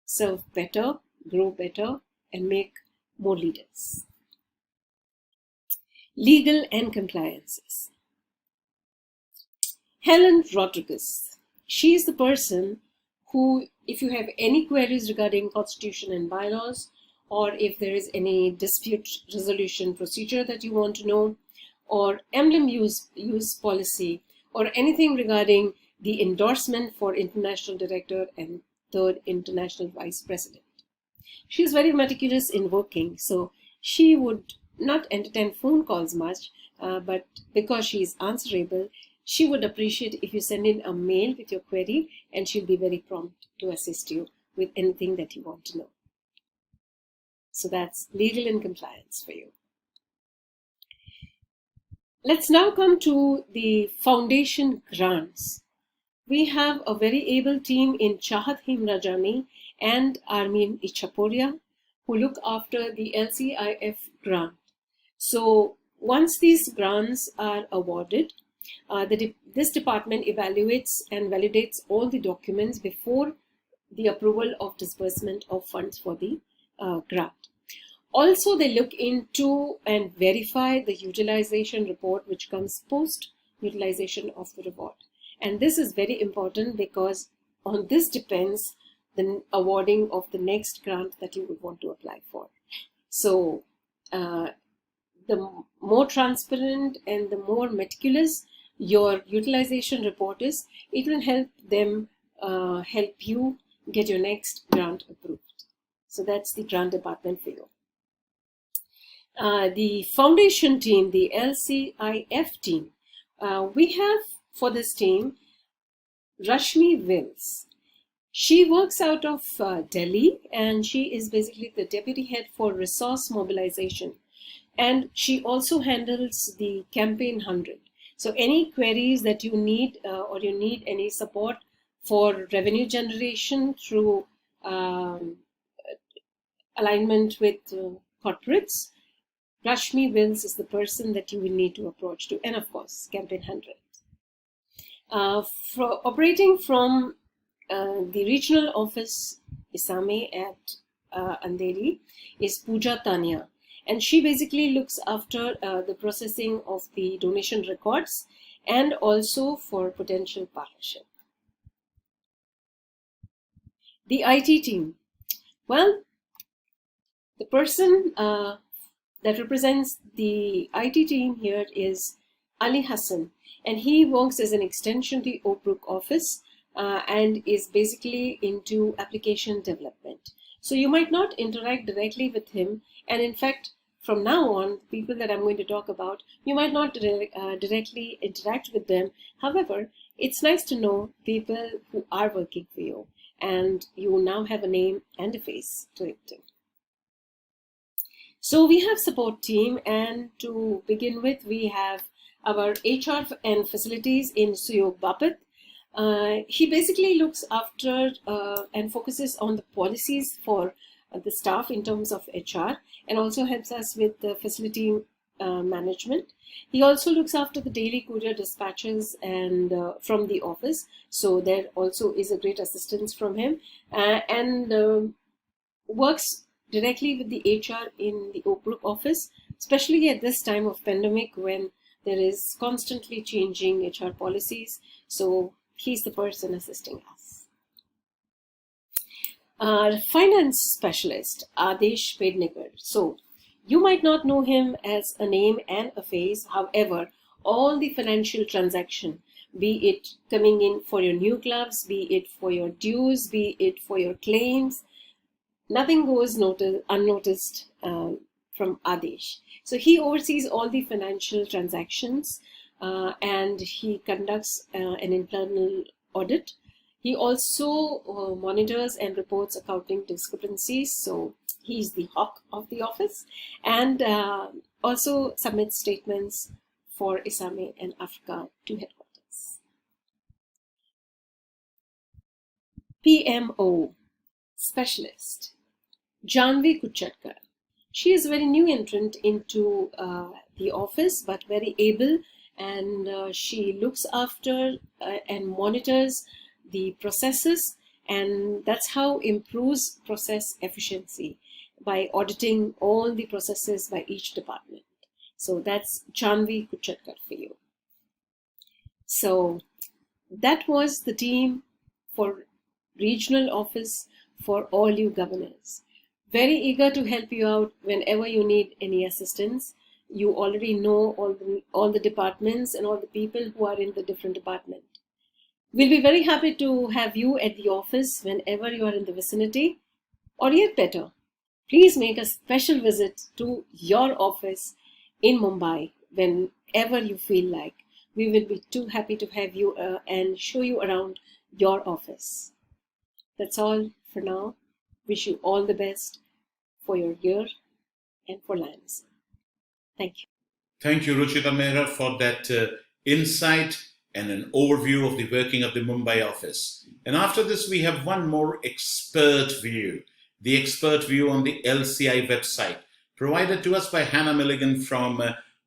Speaker 12: serve better, grow better, and make more leaders. Legal and compliances. Helen Rodriguez. She is the person who, if you have any queries regarding constitution and bylaws, or if there is any dispute resolution procedure that you want to know, or emblem use policy, or anything regarding the endorsement for international director and third international vice president. She is very meticulous in working, so she would not entertain phone calls much, but because she is answerable, she would appreciate if you send in a mail with your query, and she'll be very prompt to assist you with anything that you want to know. So that's legal and compliance for you. Let's now come to the foundation grants. We have a very able team in Chahat Himrajani and Armin Ichaporia who look after the LCIF grant. So once these grants are awarded, this department evaluates and validates all the documents before the approval of disbursement of funds for the grant. Also, they look into and verify the utilization report which comes post utilization of the reward. And this is very important because on this depends the awarding of the next grant that you would want to apply for. So the more transparent and the more meticulous your utilization report is, it will help them help you get your next grant approved. So that's the grant department for you. The foundation team, the LCIF team, we have for this team Rashmi Wills. She works out of Delhi, and she is basically the deputy head for resource mobilization, and she also handles the campaign 100. So any queries that you need or you need any support for revenue generation through alignment with corporates, Rashmi Wills is the person that you will need to approach to, and of course, Campaign 100. Operating from the regional office, Isame at Andheri, is Pooja Tanya, and she basically looks after the processing of the donation records and also for potential partnership. The IT team. Well, the person that represents the IT team here is Ali Hassan, and he works as an extension to the Oakbrook office and is basically into application development. So you might not interact directly with him, and in fact, from now on, people that I'm going to talk about, you might not directly interact with them. However, it's nice to know people who are working for you, and you now have a name and a face to it too. So we have support team, and to begin with, we have our HR and facilities in Suyog Bapat. He basically looks after and focuses on the policies for the staff in terms of HR, and also helps us with the facility management. He also looks after the daily courier dispatches and from the office, so there also is a great assistance from him, and works directly with the HR in the Oakbrook office, especially at this time of pandemic when there is constantly changing HR policies. So he's the person assisting us. Finance specialist, Adesh Pednekar. So you might not know him as a name and a face. However, all the financial transaction, be it coming in for your new clubs, be it for your dues, be it for your claims, nothing goes unnoticed from Adesh. So he oversees all the financial transactions and he conducts an internal audit. He also monitors and reports accounting discrepancies. So he's the hawk of the office, and also submits statements for Isame and Africa to headquarters. PMO specialist, Janvi Kuchatkar. She is a very new entrant into the office, but very able, and she looks after and monitors the processes, and that's how improves process efficiency by auditing all the processes by each department. So that's Janvi Kuchatkar for you. So that was the team for regional office for all you governors. Very eager to help you out whenever you need any assistance. You already know all the departments and all the people who are in the different department. We'll be very happy to have you at the office whenever you are in the vicinity, or yet better, please make a special visit to your office in Mumbai whenever you feel like. We will be too happy to have you and show you around your office. That's all for now. Wish you all the best for your year and for Lions. Thank you.
Speaker 1: Thank you, Ruchita Mehra, for that insight and an overview of the working of the Mumbai office. And after this, we have one more expert view, the expert view on the LCI website, provided to us by Hannah Milligan from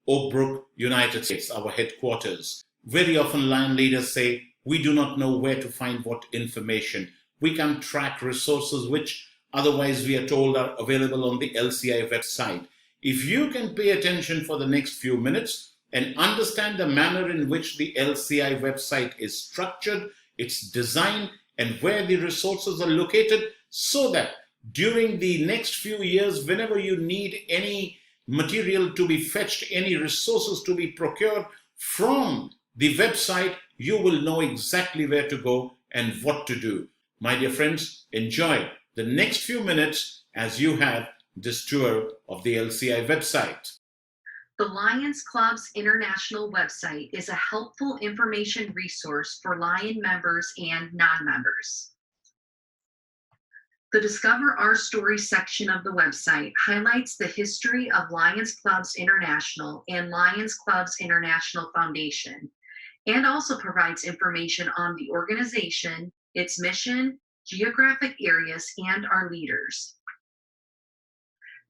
Speaker 1: Oak Brook, United States, our headquarters. Very often, Lion leaders say, we do not know where to find what information. We can't track resources which otherwise we are told are available on the LCI website. If you can pay attention for the next few minutes and understand the manner in which the LCI website is structured, its design, and where the resources are located, so that during the next few years, whenever you need any material to be fetched, any resources to be procured from the website, you will know exactly where to go and what to do. My dear friends, enjoy the next few minutes as you have this tour of the LCI website.
Speaker 13: The Lions Club's international website is a helpful information resource for Lion members and non-members. The Discover Our Story section of the website highlights the history of Lions Clubs International and Lions Clubs International Foundation, and also provides information on the organization, its mission, geographic areas, and our leaders.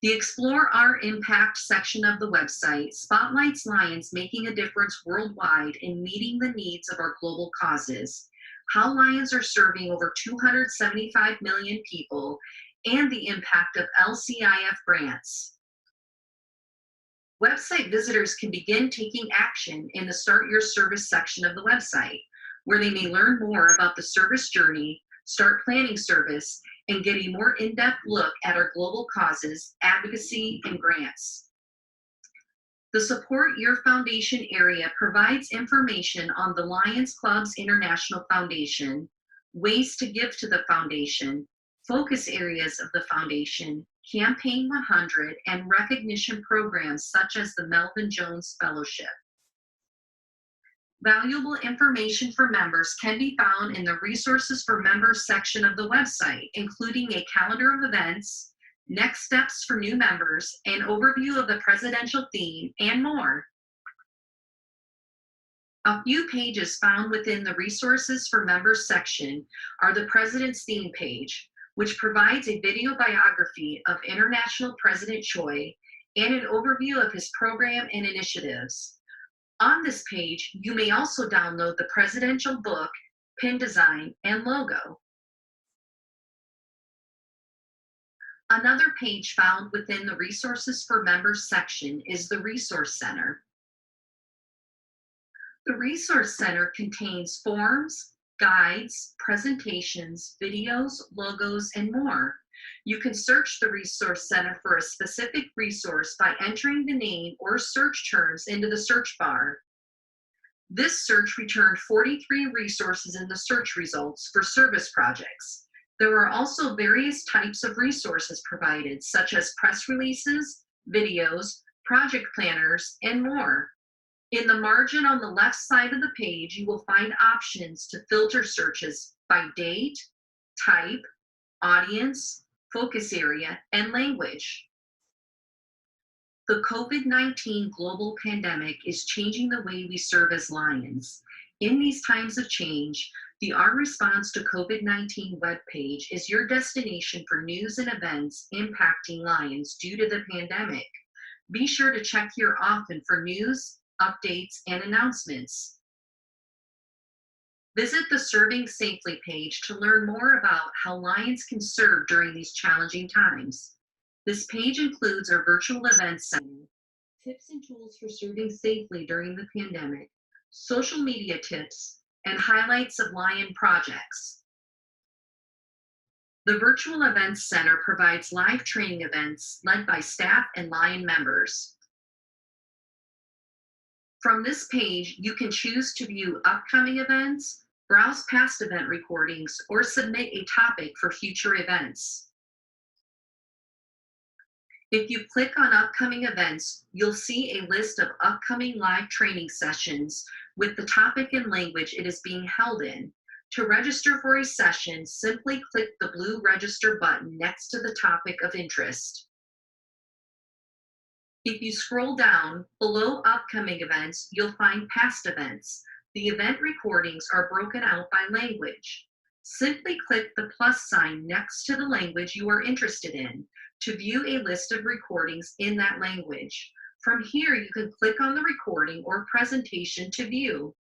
Speaker 13: The Explore Our Impact section of the website spotlights Lions making a difference worldwide in meeting the needs of our global causes, how Lions are serving over 275 million people, and the impact of LCIF grants. Website visitors can begin taking action in the Start Your Service section of the website, where they may learn more about the service journey, start planning service, and get a more in-depth look at our global causes, advocacy, and grants. The Support Your Foundation area provides information on the Lions Clubs International Foundation, ways to give to the foundation, focus areas of the foundation, Campaign 100, and recognition programs such as the Melvin Jones Fellowship. Valuable information for members can be found in the Resources for Members section of the website, including a calendar of events, next steps for new members, an overview of the presidential theme, and more. A few pages found within the Resources for Members section are the President's Theme page, which provides a video biography of International President Choi and an overview of his program and initiatives. On this page, you may also download the presidential book, pin design, and logo. Another page found within the Resources for Members section is the Resource Center. The Resource Center contains forms, guides, presentations, videos, logos, and more. You can search the Resource Center for a specific resource by entering the name or search terms into the search bar. This search returned 43 resources in the search results for service projects. There are also various types of resources provided, such as press releases, videos, project planners, and more. In the margin on the left side of the page, you will find options to filter searches by date, type, audience, focus area, and language. The COVID-19 global pandemic is changing the way we serve as Lions. In these times of change, the Our Response to COVID-19 webpage is your destination for news and events impacting Lions due to the pandemic. Be sure to check here often for news, updates, and announcements. Visit the Serving Safely page to learn more about how Lions can serve during these challenging times. This page includes our virtual events center, tips and tools for serving safely during the pandemic, social media tips, and highlights of Lion projects. The Virtual Events Center provides live training events led by staff and Lion members. From this page, you can choose to view upcoming events, browse past event recordings, or submit a topic for future events. If you click on upcoming events, you'll see a list of upcoming live training sessions with the topic and language it is being held in. To register for a session, simply click the blue register button next to the topic of interest. If you scroll down below upcoming events, you'll find past events. The event recordings are broken out by language. Simply click the plus sign next to the language you are interested in to view a list of recordings in that language. From here, you can click on the recording or presentation to view.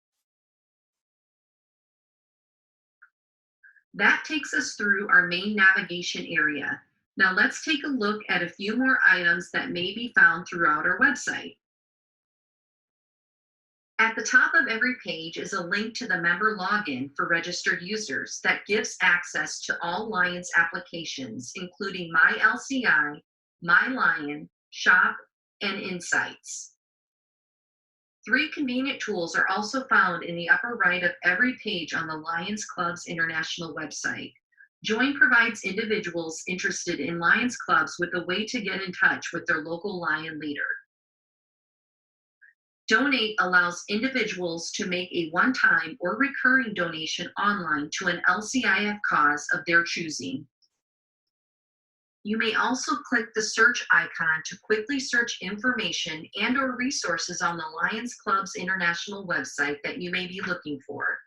Speaker 13: That takes us through our main navigation area. Now let's take a look at a few more items that may be found throughout our website. At the top of every page is a link to the member login for registered users that gives access to all Lions applications, including My LCI, My Lion, Shop, and Insights. 3 convenient tools are also found in the upper right of every page on the Lions Clubs International website. Join provides individuals interested in Lions Clubs with a way to get in touch with their local Lion leader. Donate allows individuals to make a one-time or recurring donation online to an LCIF cause of their choosing. You may also click the search icon to quickly search information and/or resources on the Lions Clubs International website that you may be looking for.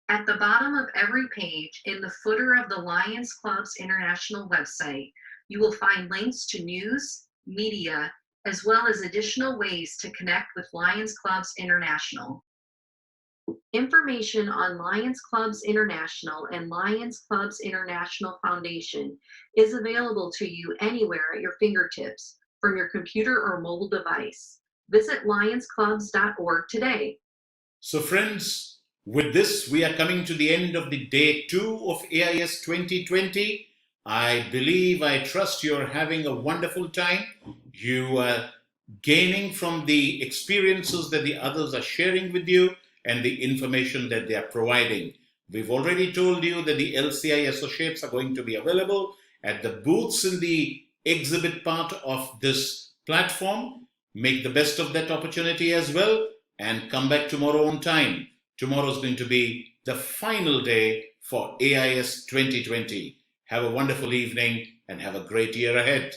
Speaker 13: At the bottom of every page, in the footer of the Lions Clubs International website, you will find links to news, media, as well as additional ways to connect with Lions Clubs International. Information on Lions Clubs International and Lions Clubs International Foundation is available to you anywhere at your fingertips from your computer or mobile device. Visit lionsclubs.org today.
Speaker 1: So friends, with this, we are coming to the end of the day 2 of AIS 2020. I trust you're having a wonderful time. You are gaining from the experiences that the others are sharing with you and the information that they are providing. We've already told you that the LCI associates are going to be available at the booths in the exhibit part of this platform. Make the best of that opportunity as well and come back tomorrow on time. Tomorrow is going to be the final day for AIS 2020. Have a wonderful evening and have a great year ahead.